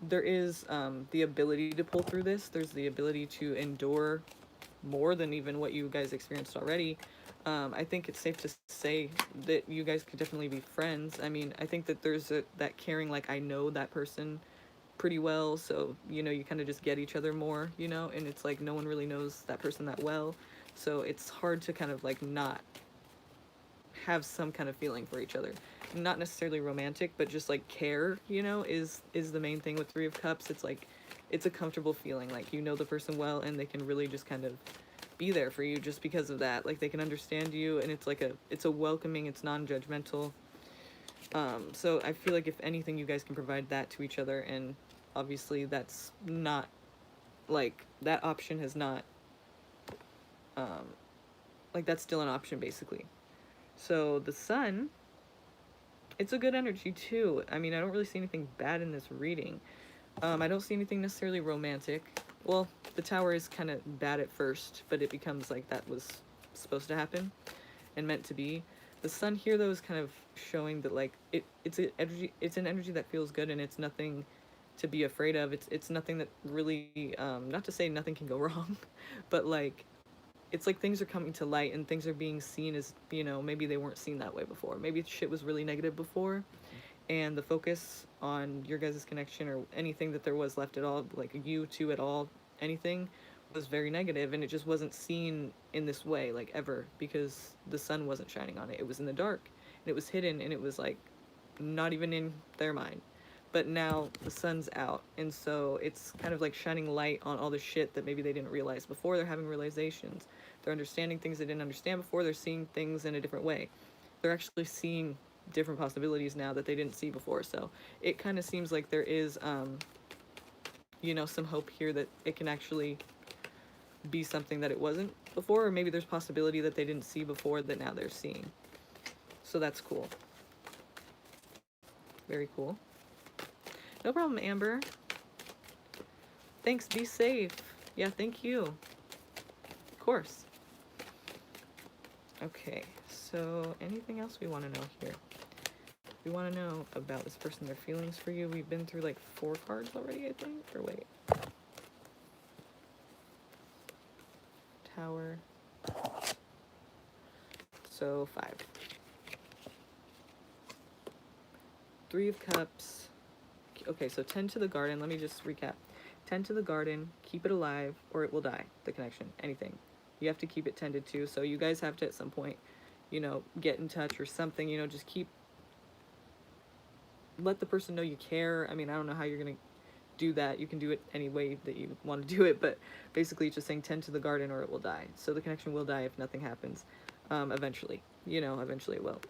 S1: there is the ability to pull through this. There's the ability to endure more than even what you guys experienced already. I think it's safe to say that you guys could definitely be friends. I mean, I think that there's that caring, like I know that person pretty well, so, you know, you kind of just get each other more, you know, and it's like no one really knows that person that well. So it's hard to kind of like not have some kind of feeling for each other. Not necessarily romantic, but just like care, you know, is the main thing with Three of Cups. It's like, it's a comfortable feeling, like you know the person well and they can really just kind of be there for you just because of that. Like they can understand you, and it's like it's a welcoming, it's non-judgmental. So I feel like if anything, you guys can provide that to each other, and obviously that's not, like, that option has not, like that's still an option basically. So the sun, It's a good energy too. I mean, I don't really see anything bad in this reading. I don't see anything necessarily romantic. Well, the Tower is kind of bad at first, but it becomes like that was supposed to happen and meant to be. The Sun here though is kind of showing that like it's an energy that feels good, and it's nothing to be afraid of. It's nothing that really not to say nothing can go wrong, but like it's like things are coming to light and things are being seen as, you know, maybe they weren't seen that way before. Maybe shit was really negative before, and the focus on your guys' connection or anything that there was left at all, like you two at all, anything, was very negative, and it just wasn't seen in this way, like ever, because the sun wasn't shining on it. It was in the dark, and it was hidden, and it was like not even in their mind. But now the sun's out, and so it's kind of like shining light on all the shit that maybe they didn't realize before. They're having realizations. They're understanding things they didn't understand before. They're seeing things in a different way. They're actually seeing different possibilities now that they didn't see before. So it kind of seems like there is, you know, some hope here that it can actually be something that it wasn't before, or maybe there's possibility that they didn't see before that now they're seeing. So that's cool. Very cool. No problem, Amber. Thanks, be safe. Yeah, thank you. Of course. Okay, so anything else we want to know here? We want to know about this person, their feelings for you. We've been through like 4 cards already, I think. Or wait. Tower. So 5. 3 of Cups. Okay, so tend to the garden. Let me just recap. Tend to the garden, keep it alive, or it will die. The connection, anything. You have to keep it tended to. So you guys have to at some point, you know, get in touch or something, you know, just let the person know you care. I mean, I don't know how you're going to do that. You can do it any way that you want to do it, but basically it's just saying tend to the garden or it will die. So the connection will die if nothing happens. Eventually, you know, eventually it will.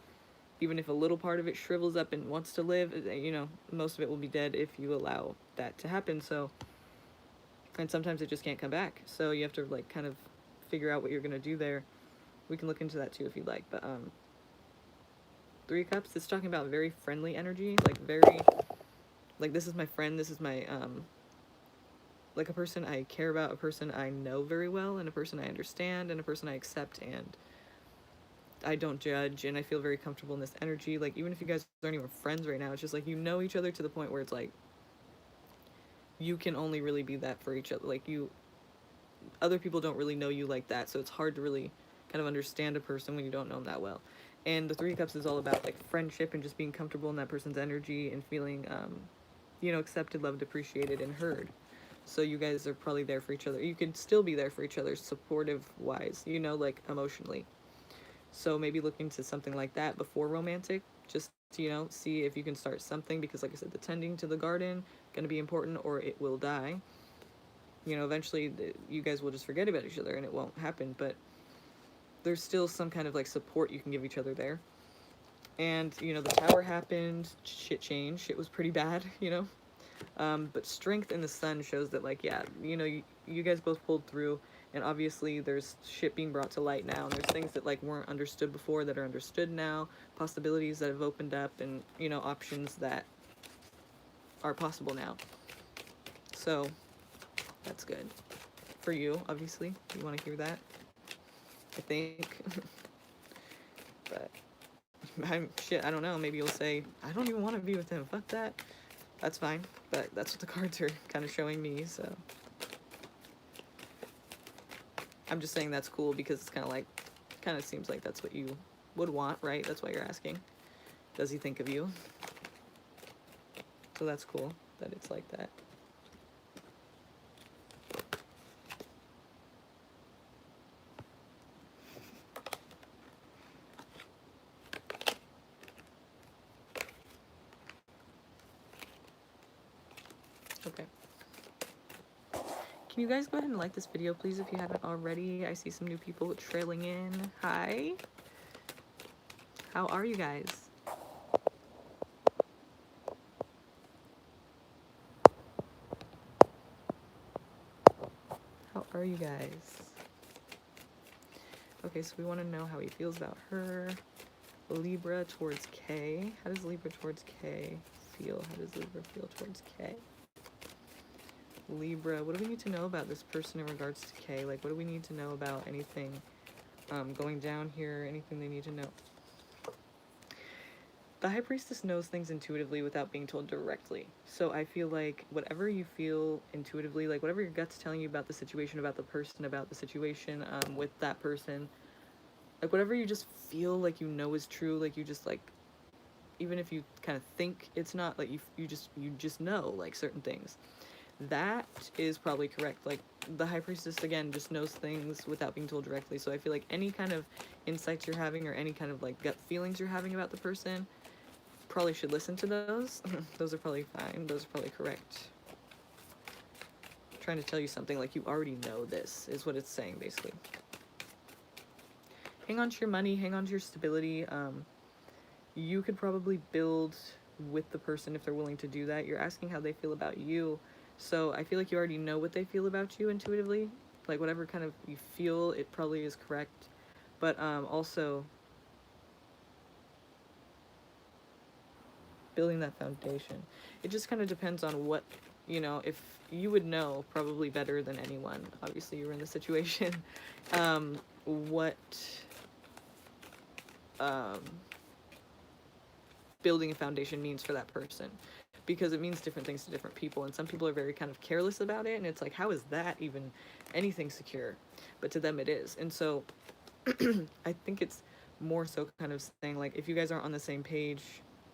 S1: Even if a little part of it shrivels up and wants to live, you know, most of it will be dead if you allow that to happen. So, and sometimes it just can't come back. So you have to like kind of figure out what you're going to do there. We can look into that too if you'd like. But 3 of Cups, it's talking about very friendly energy, like very, like this is my friend, this is my, like a person I care about, a person I know very well, and a person I understand, and a person I accept, and I don't judge, and I feel very comfortable in this energy. Like, even if you guys aren't even friends right now, it's just like you know each other to the point where it's like you can only really be that for each other. Like, other people don't really know you like that, so it's hard to really kind of understand a person when you don't know them that well. And the 3 of Cups is all about like friendship and just being comfortable in that person's energy and feeling, you know, accepted, loved, appreciated, and heard. So you guys are probably there for each other. You could still be there for each other, supportive wise, you know, like emotionally. So maybe look into something like that before romantic, just to, you know, see if you can start something, because like I said, the tending to the garden going to be important or it will die. You know, eventually you guys will just forget about each other and it won't happen, but there's still some kind of like support you can give each other there. And, you know, the Tower happened, shit changed, shit was pretty bad, you know. But strength in the sun shows that, like, yeah, you know, you guys both pulled through, and obviously there's shit being brought to light now, and there's things that, like, weren't understood before that are understood now, possibilities that have opened up, and, you know, options that are possible now. So, that's good. For you, obviously. You want to hear that? I think. But, I don't know, maybe you'll say, I don't even want to be with him, fuck that. That's fine, but that's what the cards are kind of showing me, so. I'm just saying that's cool because it's kind of seems like that's what you would want, right? That's why you're asking. Does he think of you? So that's cool that it's like that. Okay. Can you guys go ahead and like this video, please, if you haven't already? I see some new people trailing in. Hi. How are you guys? How are you guys? Okay, so we want to know how he feels about her. Libra towards K. How does Libra towards K feel? How does Libra feel towards K? Libra, what do we need to know about this person in regards to K? Like, what do we need to know about anything going down here? Anything they need to know? The High Priestess knows things intuitively without being told directly. So I feel like whatever you feel intuitively, like whatever your gut's telling you about the situation, about the person, about the situation with that person, like whatever you just feel like you know is true, like you just like, even if you kind of think it's not, like you just know like certain things. That is probably correct. Like the High Priestess again just knows things without being told directly. So I feel like any kind of insights you're having or any kind of like gut feelings you're having about the person, probably should listen to those. Those are probably fine. Those are probably correct. I'm trying to tell you something like you already know this is what it's saying basically. Hang on to your money, hang on to your stability. You could probably build with the person if they're willing to do that. You're asking how they feel about you. So I feel like you already know what they feel about you intuitively. Like whatever kind of you feel, it probably is correct. But also building that foundation. It just kind of depends on what, you know, if you would know probably better than anyone. Obviously you were in the situation. What building a foundation means for that person, because it means different things to different people, and some people are very kind of careless about it, and it's like, how is that even anything secure? But to them it is. And so I think it's more so kind of saying like, if you guys aren't on the same page,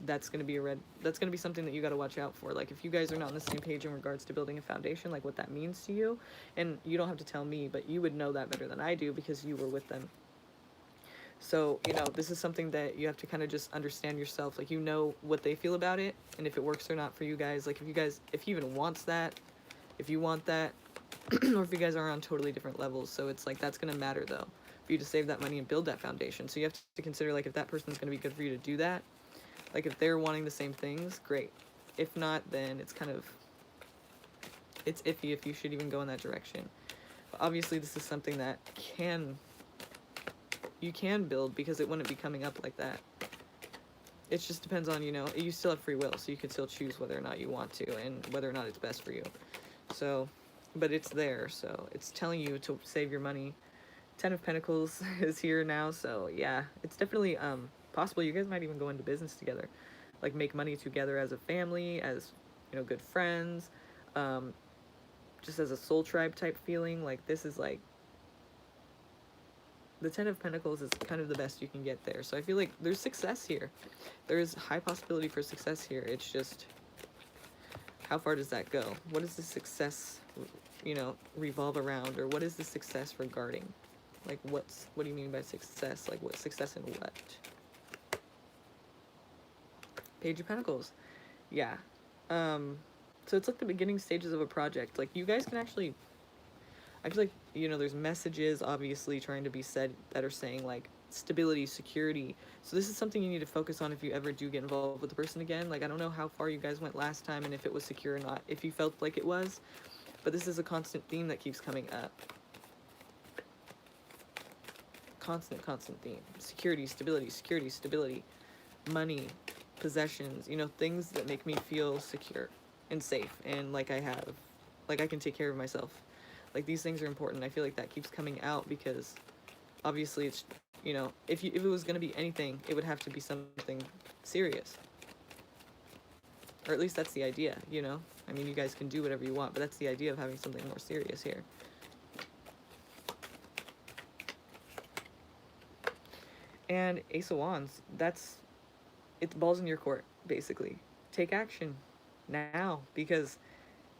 S1: that's going to be that's going to be something that you got to watch out for. Like if you guys are not on the same page in regards to building a foundation, like what that means to you, and you don't have to tell me, but you would know that better than I do because you were with them. So, you know, this is something that you have to kind of just understand yourself. Like, you know what they feel about it, and if it works or not for you guys. Like, if he even wants that, if you want that, or if you guys are on totally different levels. So it's like, that's going to matter, though, for you to save that money and build that foundation. So you have to consider, like, if that person's going to be good for you to do that. Like, if they're wanting the same things, great. If not, then it's kind of, it's iffy if you should even go in that direction. But obviously, this is something that you can build, because it wouldn't be coming up like that. It just depends on, you know, you still have free will, so you can still choose whether or not you want to and whether or not it's best for you. So, but it's there, so it's telling you to save your money. 10 of Pentacles is here now, so yeah, it's definitely possible you guys might even go into business together, like make money together as a family, as, you know, good friends, just as a soul tribe type feeling. Like, this is like, the 10 of Pentacles is kind of the best you can get there. So I feel like there's success here. There's high possibility for success here. It's just, how far does that go? What does the success, you know, revolve around? Or what is the success regarding? Like, what do you mean by success? Like, what success in what? Page of Pentacles. Yeah. So it's like the beginning stages of a project. Like, you guys can actually, I feel like, you know, there's messages obviously trying to be said that are saying like stability, security. So this is something you need to focus on if you ever do get involved with the person again. Like, I don't know how far you guys went last time and if it was secure or not, if you felt like it was, but this is a constant theme that keeps coming up. Constant theme. Security, stability, money, possessions, you know, things that make me feel secure and safe, and like I can take care of myself. Like, these things are important. I feel like that keeps coming out because obviously it's, you know, if it was going to be anything, it would have to be something serious. Or at least that's the idea, you know? I mean, you guys can do whatever you want, but that's the idea of having something more serious here. And Ace of Wands, it's balls in your court, basically. Take action now, because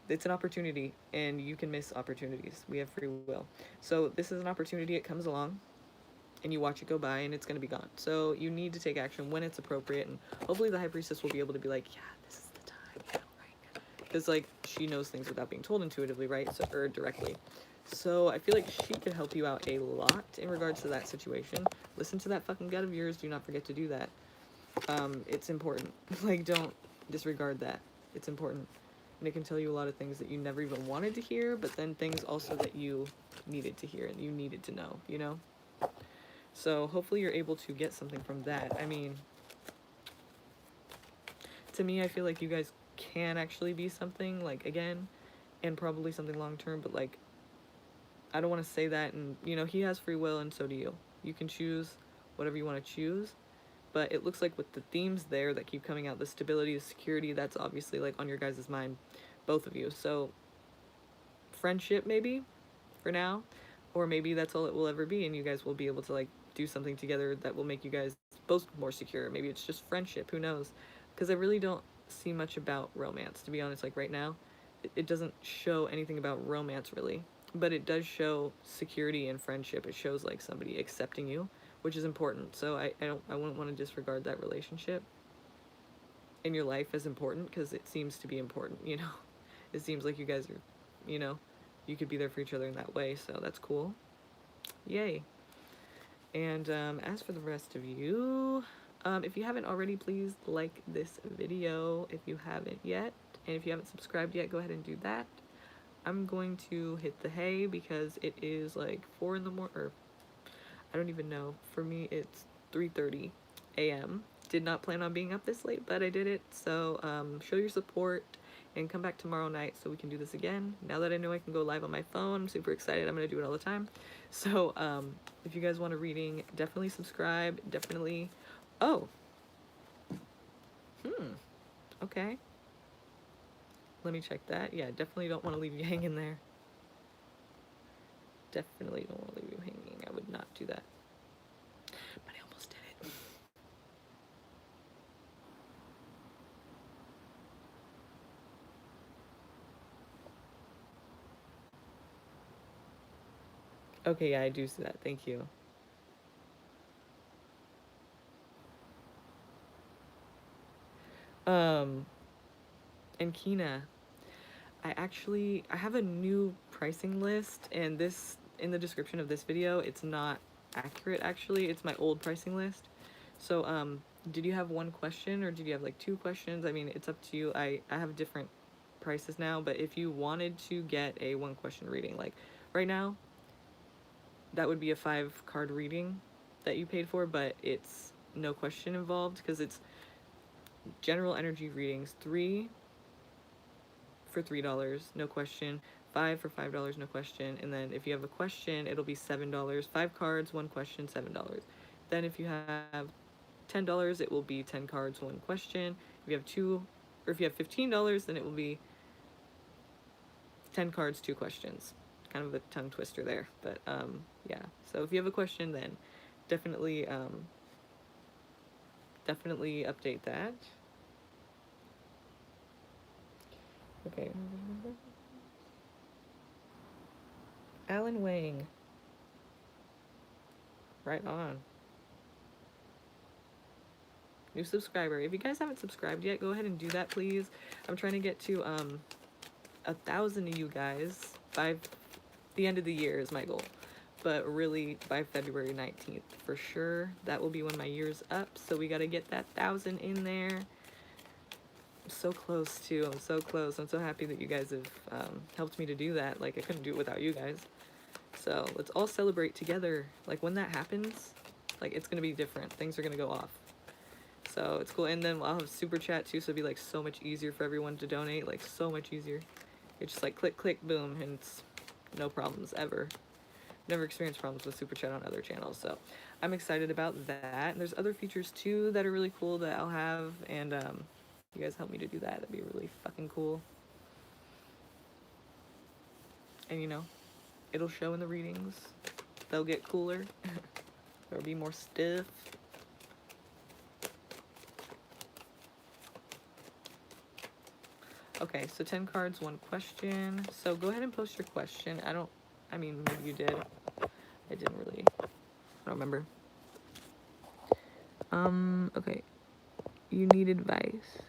S1: it's an opportunity, and you can miss opportunities. We have free will. So this is an opportunity. It comes along, and you watch it go by, and it's going to be gone. So you need to take action when it's appropriate, and hopefully the High Priestess will be able to be like, yeah, this is the time, right? Because, like, she knows things without being told intuitively, right? So, or directly. So I feel like she could help you out a lot in regards to that situation. Listen to that fucking gut of yours. Do not forget to do that. It's important. Like, don't disregard that. It's important. And it can tell you a lot of things that you never even wanted to hear, but then things also that you needed to hear and you needed to know, you know? So hopefully you're able to get something from that. I mean, to me, I feel like you guys can actually be something, like, again, and probably something long term, but like, I don't want to say that. And you know, he has free will and so do you. You can choose whatever you want to choose, but it looks like with the themes there that keep coming out, the stability, the security, that's obviously like on your guys' mind, both of you. So friendship maybe for now, or maybe that's all it will ever be, and you guys will be able to like do something together that will make you guys both more secure. Maybe it's just friendship, who knows? Because I really don't see much about romance, to be honest. Like right now, it doesn't show anything about romance really, but it does show security and friendship. It shows like somebody accepting you, which is important. So I wouldn't want to disregard that relationship in your life as important, because it seems to be important, you know. It seems like you guys are, you know, you could be there for each other in that way, so that's cool. Yay. And as for the rest of you, if you haven't already, please like this video if you haven't yet. And if you haven't subscribed yet, go ahead and do that. I'm going to hit the hay because it is like 4 in the morning, or I don't even know. For me, it's 3:30 a.m. Did not plan on being up this late, but I did it. So show your support and come back tomorrow night so we can do this again. Now that I know I can go live on my phone, I'm super excited. I'm going to do it all the time. So if you guys want a reading, definitely subscribe. Definitely. Oh. Okay. Let me check that. Yeah, definitely don't want to leave you hanging there. Definitely don't want to leave you hanging. I would not do that. But I almost did it. Okay, yeah, I do see that. Thank you. And Kina, I have a new pricing list, and this, in the description of this video, it's not accurate actually. It's my old pricing list. So, did you have one question or did you have like 2 questions? I mean, it's up to you. I have different prices now, but if you wanted to get a 1 question reading, like right now, that would be a 5 card reading that you paid for, but it's no question involved because it's general energy readings. 3 for $3, no question. 5 for $5, no question. And then if you have a question, it'll be $7. 5 cards, 1 question, $7. Then if you have $10, it will be 10 cards, 1 question. If you have if you have $15, then it will be 10 cards, 2 questions. Kind of a tongue twister there, but yeah. So if you have a question, then definitely definitely update that. Okay. Alan Wang. Right on. New subscriber. If you guys haven't subscribed yet, go ahead and do that, please. I'm trying to get to 1,000 of you guys by the end of the year is my goal. But really by February 19th for sure. That will be when my year's up. So we got to get that 1,000 in there. I'm so close too. I'm so close. I'm so happy that you guys have helped me to do that. Like I couldn't do it without you guys. So let's all celebrate together. Like when that happens, like it's going to be different. Things are going to go off. So it's cool. And then I'll have super chat too, so it'll be like so much easier for everyone to donate, like so much easier. It's just like click, click, boom, and it's no problems ever. Never experienced problems with super chat on other channels, so I'm excited about that. And there's other features too that are really cool that I'll have, and you guys help me to do that. That'd be really fucking cool. And you know, it'll show in the readings. They'll get cooler. There'll be more stuff. Okay, so 10 cards, 1 question. So go ahead and post your question. I mean, maybe you did. I didn't really, I don't remember. Okay. You need advice.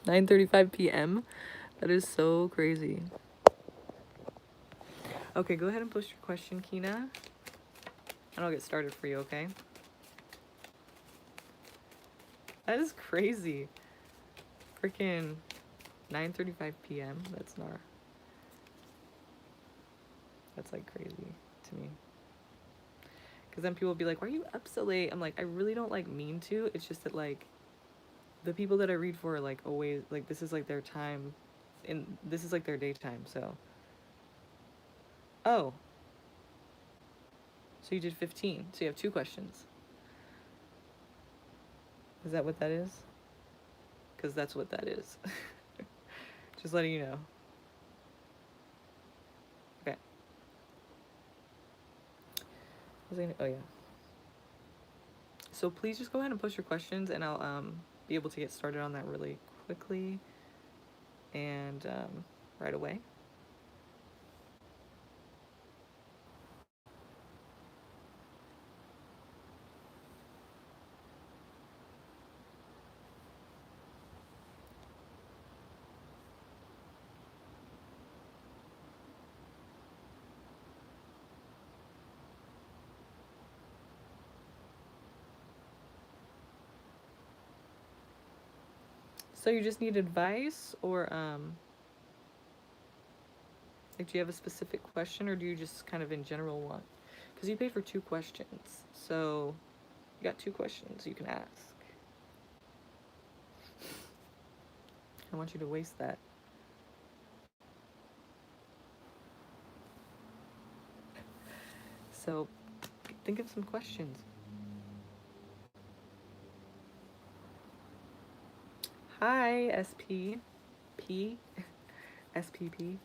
S1: $9:35 p.m. That is so crazy. Okay, go ahead and post your question, Kina. And I'll get started for you, okay? That is crazy. Freaking 9:35 p.m. That's not. That's like crazy to me. Because then people will be like, "Why are you up so late?" I'm like, I really don't like mean to. It's just that like the people that I read for are like always like this is like their time, and this is like their daytime. So. Oh. So you did 15. So you have 2 questions. Is that what that is? Because that's what that is. Just letting you know. Okay. Oh yeah. So please just go ahead and post your questions, and I'll be able to get started on that really quickly and right away. So you just need advice, or like, do you have a specific question, or do you just kind of in general want? Because you paid for 2 questions, so you got 2 questions you can ask. I want you to waste that. So think of some questions. Hi, SP. P. SPP.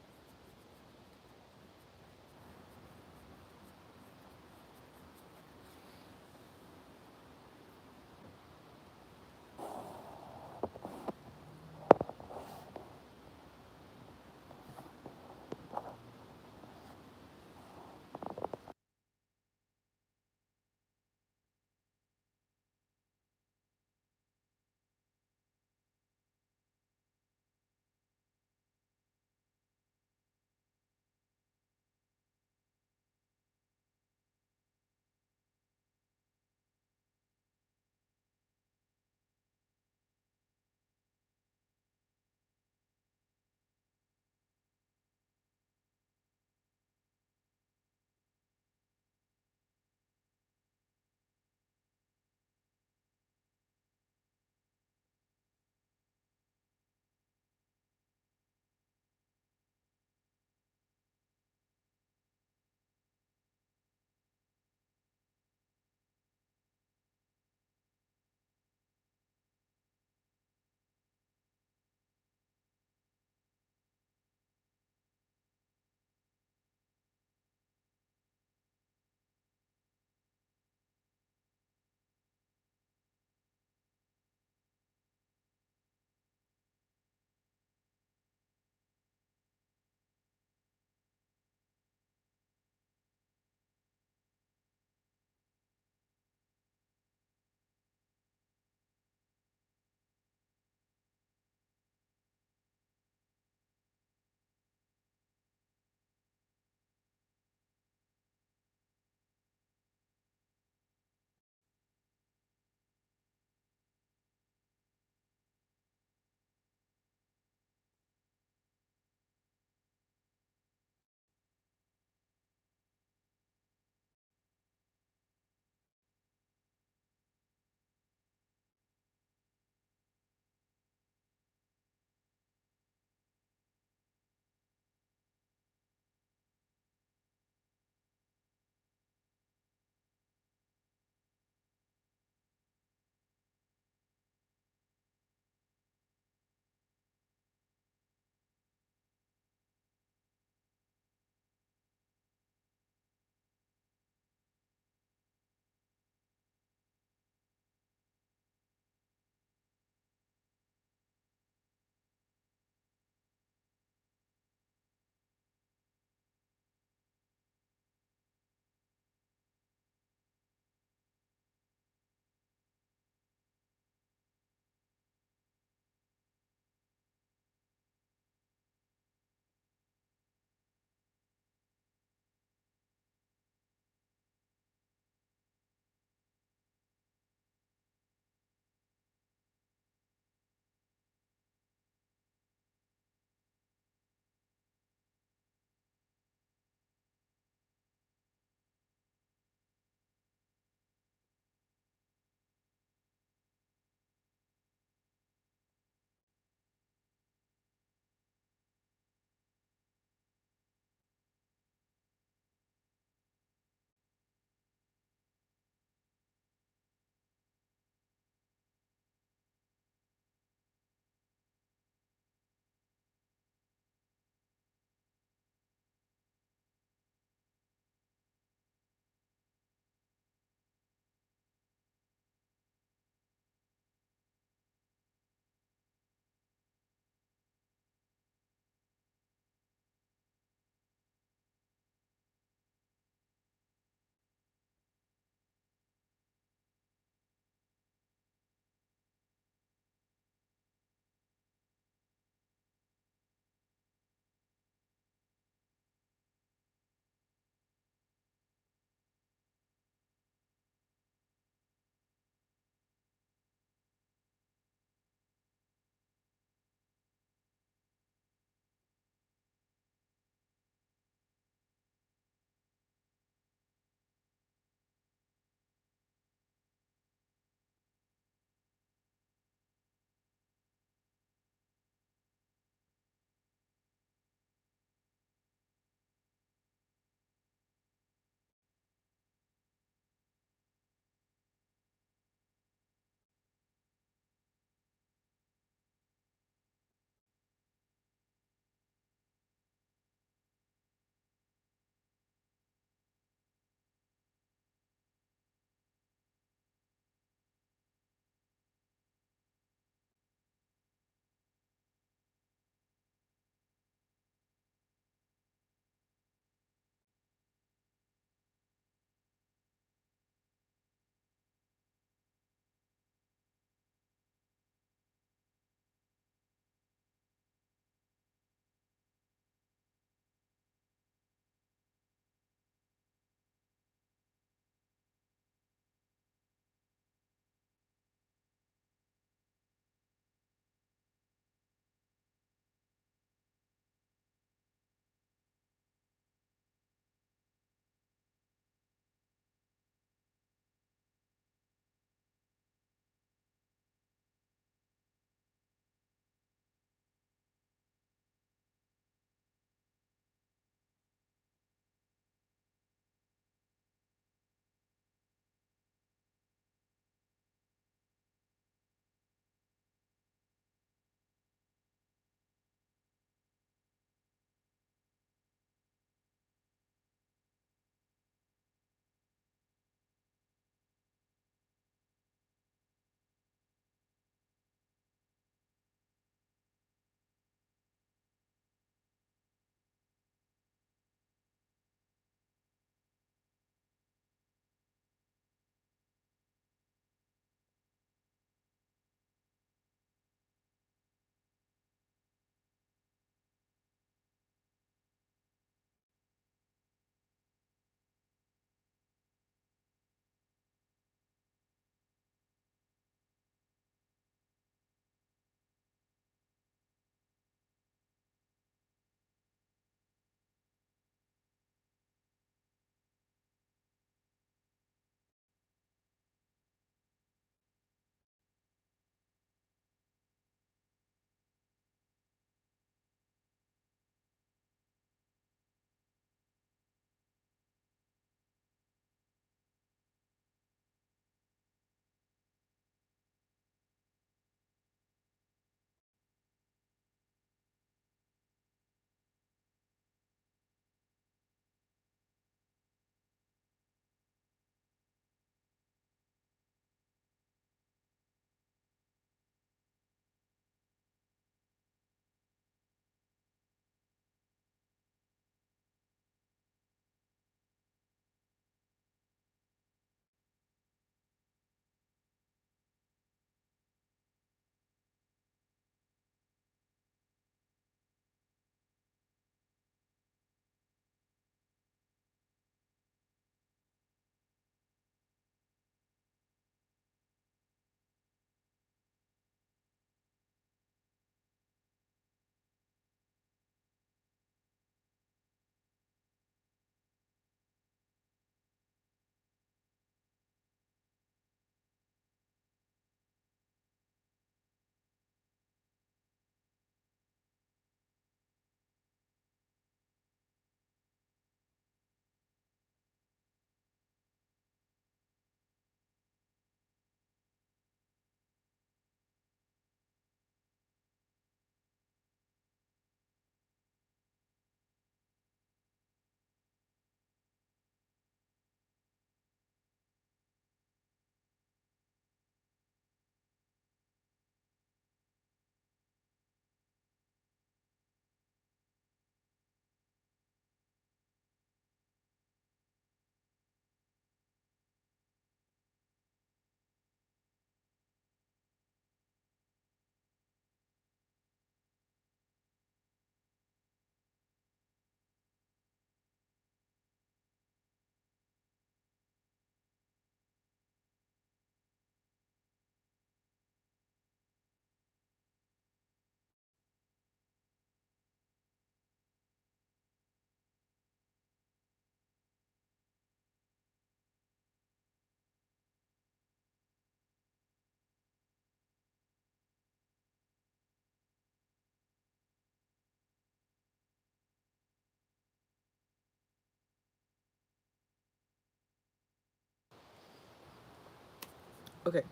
S1: Okay.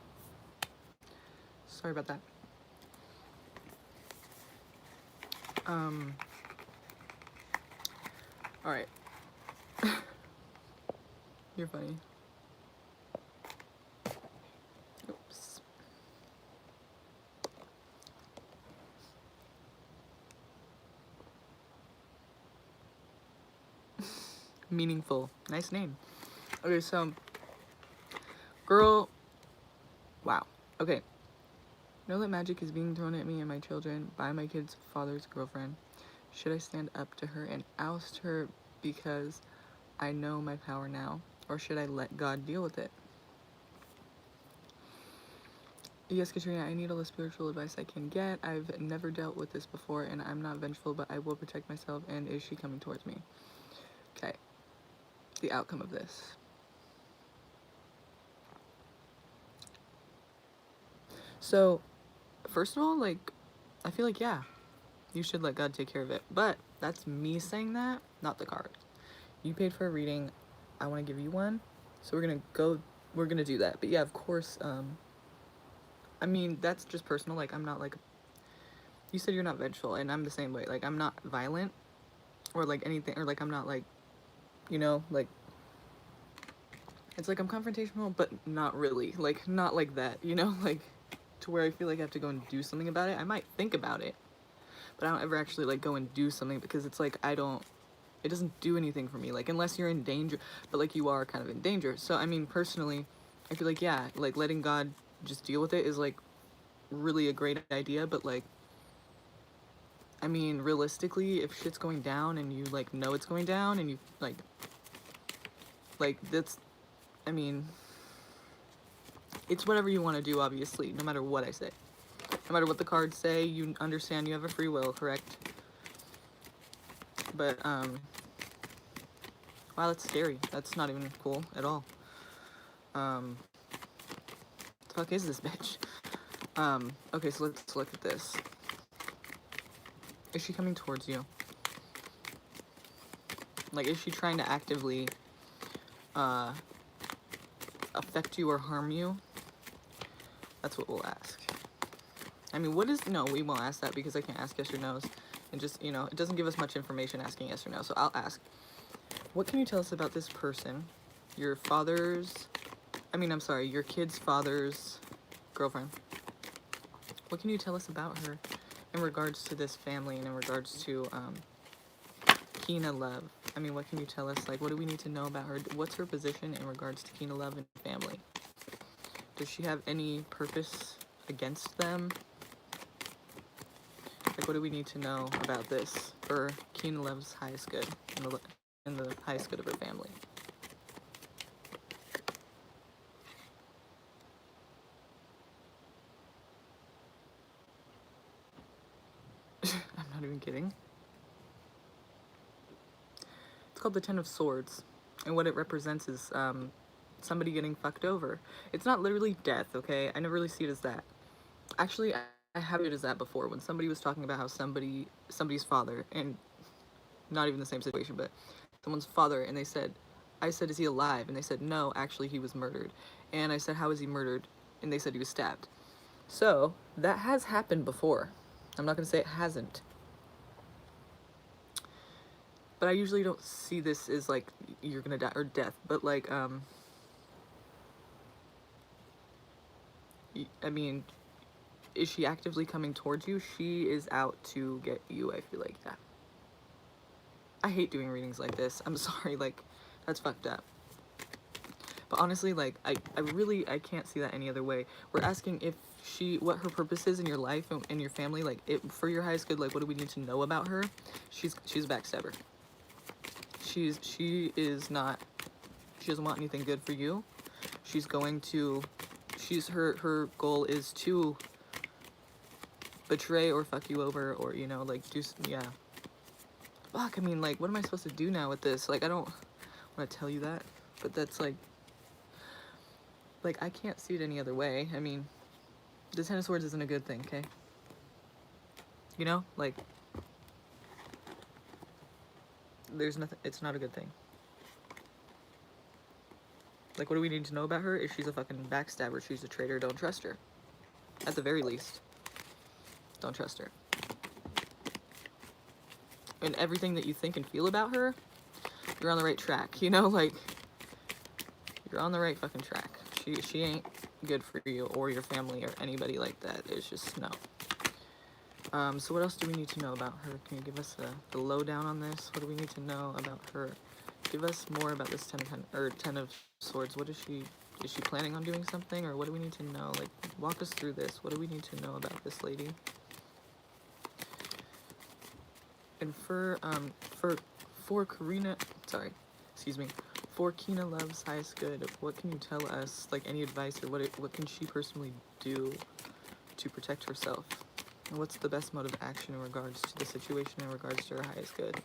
S1: Sorry about that. Alright. You're funny. Oops. Meaningful. Nice name. Okay, so girl, wow. Okay. Know that magic is being thrown at me and my children by my kid's father's girlfriend. Should I stand up to her and oust her because I know my power now? Or should I let God deal with it? Yes, Katrina, I need all the spiritual advice I can get. I've never dealt with this before and I'm not vengeful, but I will protect myself. And is she coming towards me? Okay. The outcome of this. So, first of all, like, I feel like, yeah, you should let God take care of it. But that's me saying that, not the card. You paid for a reading. I want to give you one. So we're going to do that. But yeah, of course, I mean, that's just personal. Like, I'm not like, you said you're not vengeful, and I'm the same way. Like, I'm not violent or like anything, or like, I'm not like, you know, like, it's like I'm confrontational, but not really. Like, not like that, you know, like, to where I feel like I have to go and do something about it. I might think about it, but I don't ever actually like go and do something because it's like, it doesn't do anything for me. Like, unless you're in danger, but like, you are kind of in danger. So, I mean, personally, I feel like, yeah, like, letting God just deal with it is like really a great idea, but like, I mean, realistically, if shit's going down and you like know it's going down and you like that's, I mean, it's whatever you want to do, obviously, no matter what I say. No matter what the cards say, you understand you have a free will, correct? But, wow, that's scary. That's not even cool at all. The fuck is this bitch? Okay, so let's look at this. Is she coming towards you? Like, is she trying to actively, affect you or harm you? That's what we'll ask. I mean, no, we won't ask that because I can't ask yes or no's. And just, you know, it doesn't give us much information asking yes or no. So I'll ask, what can you tell us about this person? Your kid's father's girlfriend. What can you tell us about her in regards to this family and in regards to, Kina Love? I mean, what can you tell us? Like, what do we need to know about her? What's her position in regards to Kina Love and family? Does she have any purpose against them? Like, what do we need to know about this for Kina Love's highest good in the highest good of her family? I'm not even kidding. It's called the Ten of Swords, and what it represents is somebody getting fucked over. It's not literally death, okay? I never really see it as that. Actually, I have it as that before when somebody was talking about how somebody's father, and not even the same situation, but someone's father, and I said, is he alive? And they said, no, actually he was murdered. And I said, how was he murdered? And they said he was stabbed. So, that has happened before. I'm not going to say it hasn't. But I usually don't see this as, like, you're going to die, or death. But, like, I mean, is she actively coming towards you? She is out to get you, I feel like, yeah. I hate doing readings like this. I'm sorry, like, that's fucked up. But honestly, like, I can't see that any other way. We're asking what her purpose is in your life and in your family, like, for your highest good, like, what do we need to know about her? She's a backstabber. She doesn't want anything good for you. Her goal is to betray or fuck you over, or, you know, like, yeah. Fuck, I mean, like, what am I supposed to do now with this? Like, I don't want to tell you that, but that's, like, I can't see it any other way. I mean, the Ten of Swords isn't a good thing, okay? You know? Like, there's nothing, it's not a good thing. Like, what do we need to know about her? If she's a fucking backstabber, she's a traitor, don't trust her. At the very least, don't trust her. And everything that you think and feel about her, you're on the right track, you know? Like, you're on the right fucking track. She ain't good for you or your family or anybody like that. It's just no. So what else do we need to know about her? Can you give us the lowdown on this? What do we need to know about her? Give us more about this 10 of Swords. What is she planning on doing something, or what do we need to know? Like, walk us through this. What do we need to know about this lady? And for Karina, sorry, excuse me, for Kina Love's highest good, what can you tell us? Like, any advice, or what can she personally do to protect herself? And what's the best mode of action in regards to the situation, in regards to her highest good?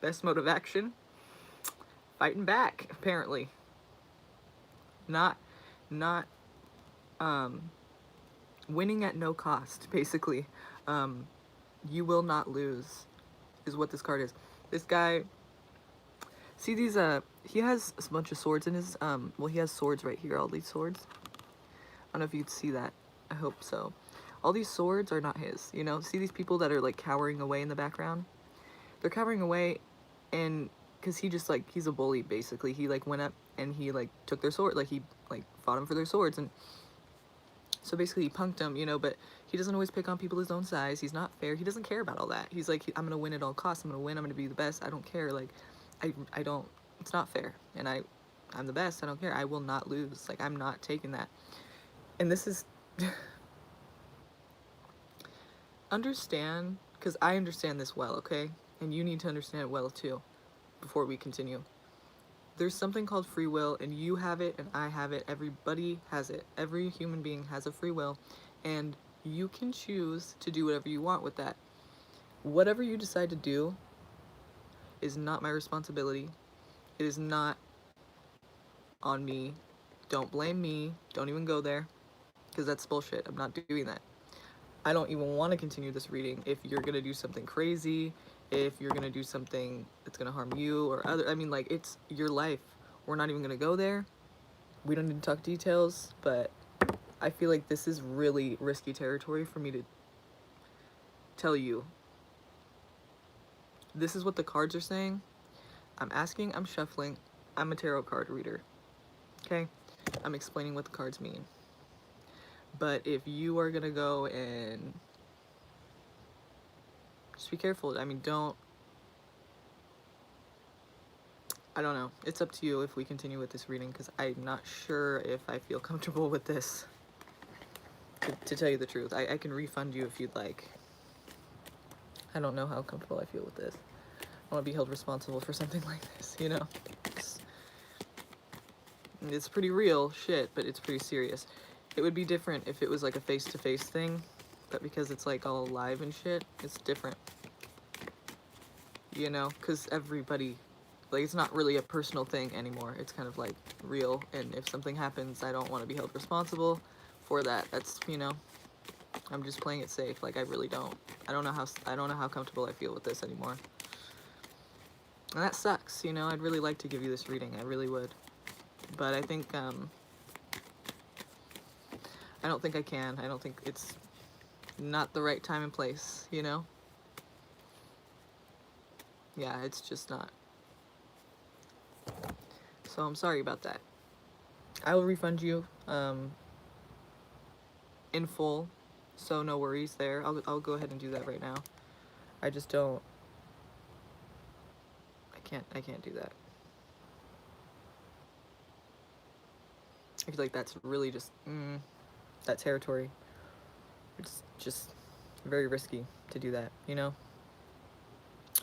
S1: Best mode of action? Fighting back, apparently. Not winning at no cost, basically. You will not lose, is what this card is. This guy, see these, he has a bunch of swords in his, well, he has swords right here, all these swords. I don't know if you'd see that. I hope so. All these swords are not his, you know? See these people that are, like, cowering away in the background? They're cowering away, and because he just, like, he's a bully, basically. He, like, went up and he, like, took their sword, like, he, like, fought them for their swords, and so basically he punked them, you know, but he doesn't always pick on people his own size. He's not fair. He doesn't care about all that. He's like, I'm gonna win at all costs. I'm gonna win. I'm gonna be the best. I don't care. Like, I don't, it's not fair. And I'm the best. I don't care. I will not lose. Like, I'm not taking that. And this is, understand, because I understand this well, okay? And you need to understand it well too, before we continue. There's something called free will, and you have it, and I have it. Everybody has it. Every human being has a free will, and you can choose to do whatever you want with that. Whatever you decide to do is not my responsibility. It is not on me. Don't blame me. Don't even go there, because that's bullshit. I'm not doing that. I don't even want to continue this reading if you're gonna do something crazy, if you're gonna do something that's gonna harm you or other. I mean, like, it's your life. We're not even gonna go there. We don't need to talk details, but I feel like this is really risky territory for me to tell you. This is what the cards are saying. I'm asking, I'm shuffling. I'm a tarot card reader. Okay? I'm explaining what the cards mean. But if you are gonna go and just be careful. I mean, I don't know. It's up to you if we continue with this reading, because I'm not sure if I feel comfortable with this. To tell you the truth, I can refund you if you'd like. I don't know how comfortable I feel with this. I want to be held responsible for something like this, you know? It's pretty real shit, but it's pretty serious. It would be different if it was like a face-to-face thing, but because it's like all live and shit, it's different. You know? Because everybody, like, it's not really a personal thing anymore. It's kind of like real, and if something happens, I don't want to be held responsible for that. That's, you know, I'm just playing it safe. Like, I really don't. I don't know how comfortable I feel with this anymore. And that sucks, you know. I'd really like to give you this reading. I really would. But I think, I don't think I can. I don't think it's not the right time and place, you know? Yeah, it's just not. So I'm sorry about that. I will refund you, in full, so no worries there. I'll go ahead and do that right now. I just don't. I can't do that. I feel like that's really just that territory. It's just very risky to do that, you know?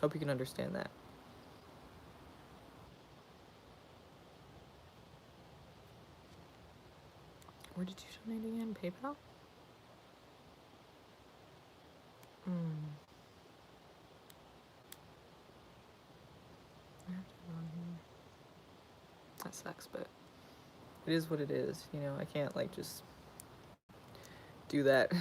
S1: Hope you can understand that. Where did you donate again? PayPal? That sucks, but it is what it is, you know? I can't, like, just do that.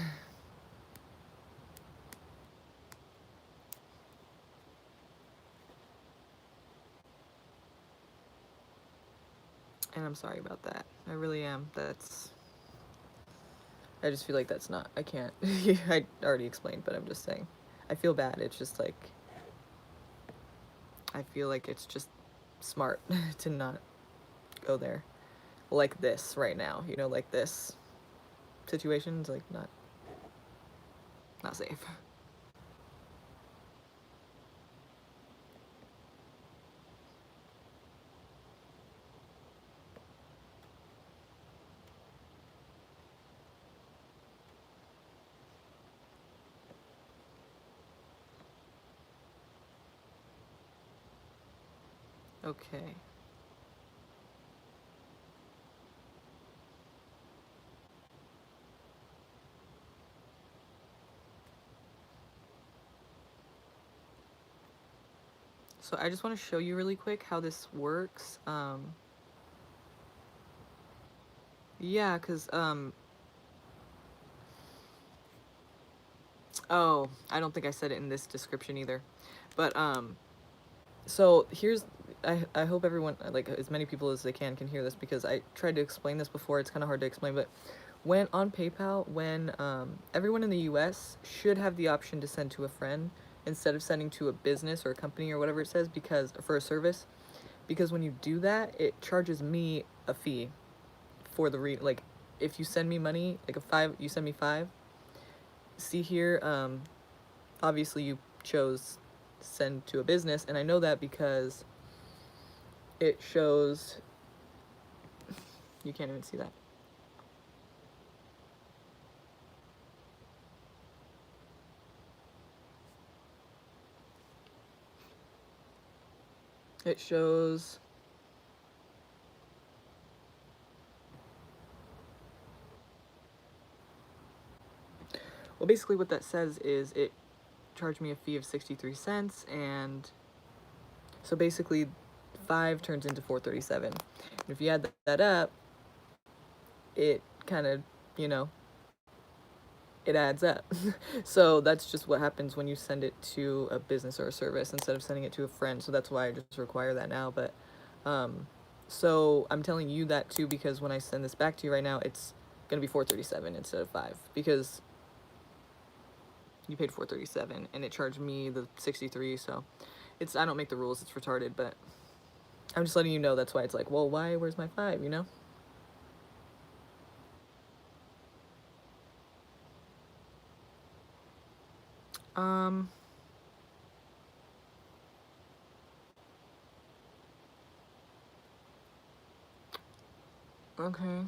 S1: And I'm sorry about that. I really am. I just feel like that's not, I can't. I already explained, but I'm just saying. I feel bad. It's just like, I feel like it's just smart to not go there. Like this right now, you know, like this situation's like not safe. Okay. So I just want to show you really quick how this works. Yeah, cause oh, I don't think I said it in this description either, but so here's, I hope everyone, like as many people as they can hear this, because I tried to explain this before. It's kind of hard to explain, but when on PayPal, when everyone in the US should have the option to send to a friend instead of sending to a business or a company or whatever it says, because for a service, because when you do that, it charges me a fee for the like if you send me money, like you send me five. See here, obviously you chose send to a business, and I know that because it shows, you can't even see that. It shows, well, basically what that says is it charged me a fee of 63 cents, and so basically 5 turns into 437. And if you add that up, it kind of, you know, it adds up. So that's just what happens when you send it to a business or a service instead of sending it to a friend. So that's why I just require that now. But so I'm telling you that too, because when I send this back to you right now, it's gonna be 437 instead of 5, because you paid 437 and it charged me the 63. So it's, I don't make the rules, it's retarded, but I'm just letting you know that's why it's like, well, why, where's my 5, you know? Um, okay.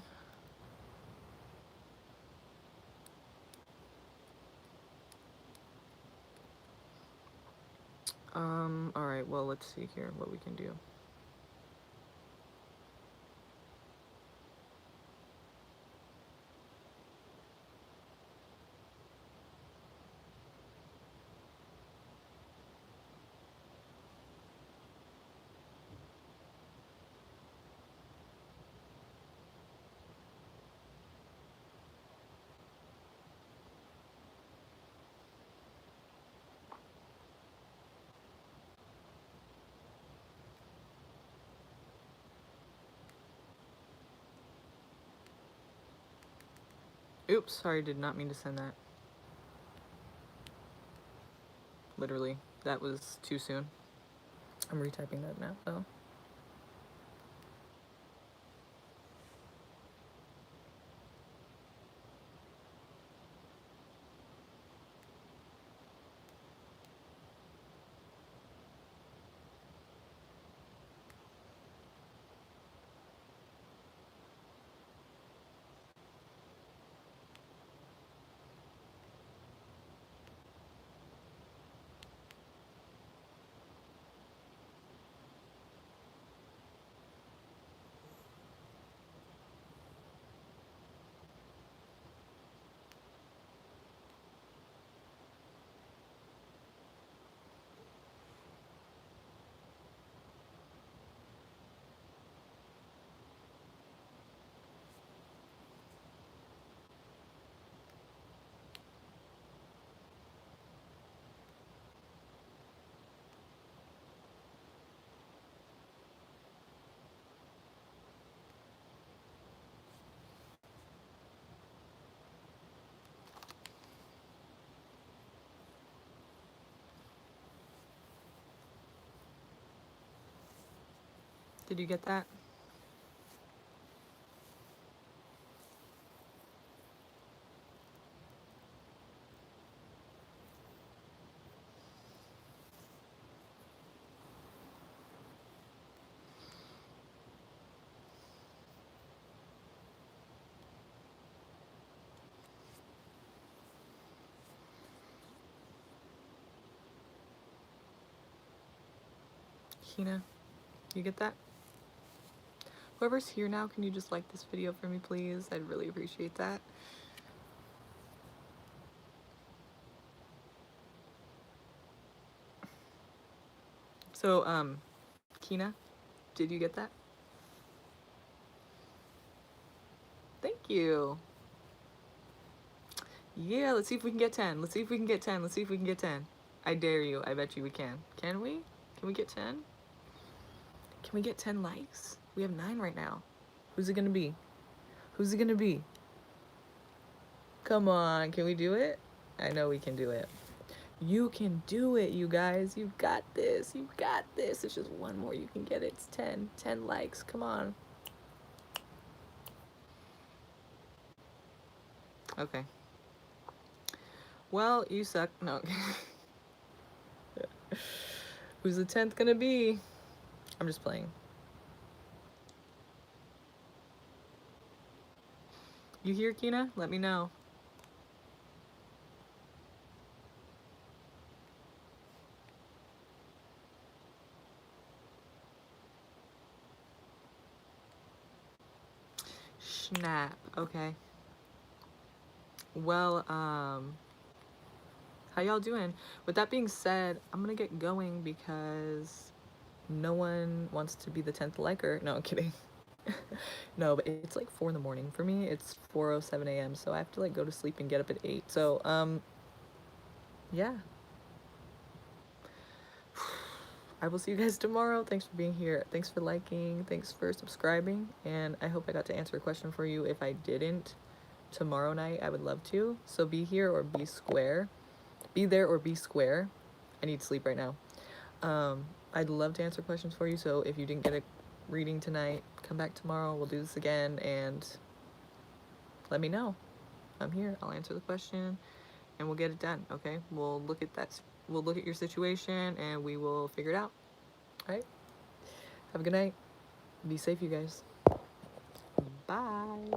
S1: All right, well, let's see here what we can do. Oops, sorry, did not mean to send that. Literally, that was too soon. I'm retyping that now, though. Did you get that? Hina, you get that? Whoever's here now, can you just like this video for me, please? I'd really appreciate that. So, Kina, did you get that? Thank you. Yeah, let's see if we can get 10. Let's see if we can get 10. Let's see if we can get 10. I dare you. I bet you we can. Can we? Can we get 10? Can we get 10 likes? We have 9 right now. Who's it gonna be? Who's it gonna be? Come on, can we do it? I know we can do it. You can do it, you guys. You've got this. You've got this. It's just one more. You can get it. It's 10. 10 likes. Come on. Okay. Well, you suck. No. Who's the 10th gonna be? I'm just playing. You hear, Kina? Let me know. Snap. Okay. Well, how y'all doing? With that being said, I'm gonna get going because no one wants to be the 10th liker. No, I'm kidding. No, but it's like 4 in the morning. For me, it's 4:07 a.m. So I have to like go to sleep and get up at 8. So, yeah. I will see you guys tomorrow. Thanks for being here. Thanks for liking. Thanks for subscribing. And I hope I got to answer a question for you. If I didn't, tomorrow night, I would love to. So be here or be square. Be there or be square. I need sleep right now. I'd love to answer questions for you. So if you didn't get a reading tonight, come back tomorrow. We'll do this again and let me know. I'm here. I'll answer the question and we'll get it done. Okay. We'll look at that. We'll look at your situation and we will figure it out. All right. Have a good night. Be safe, you guys. Bye.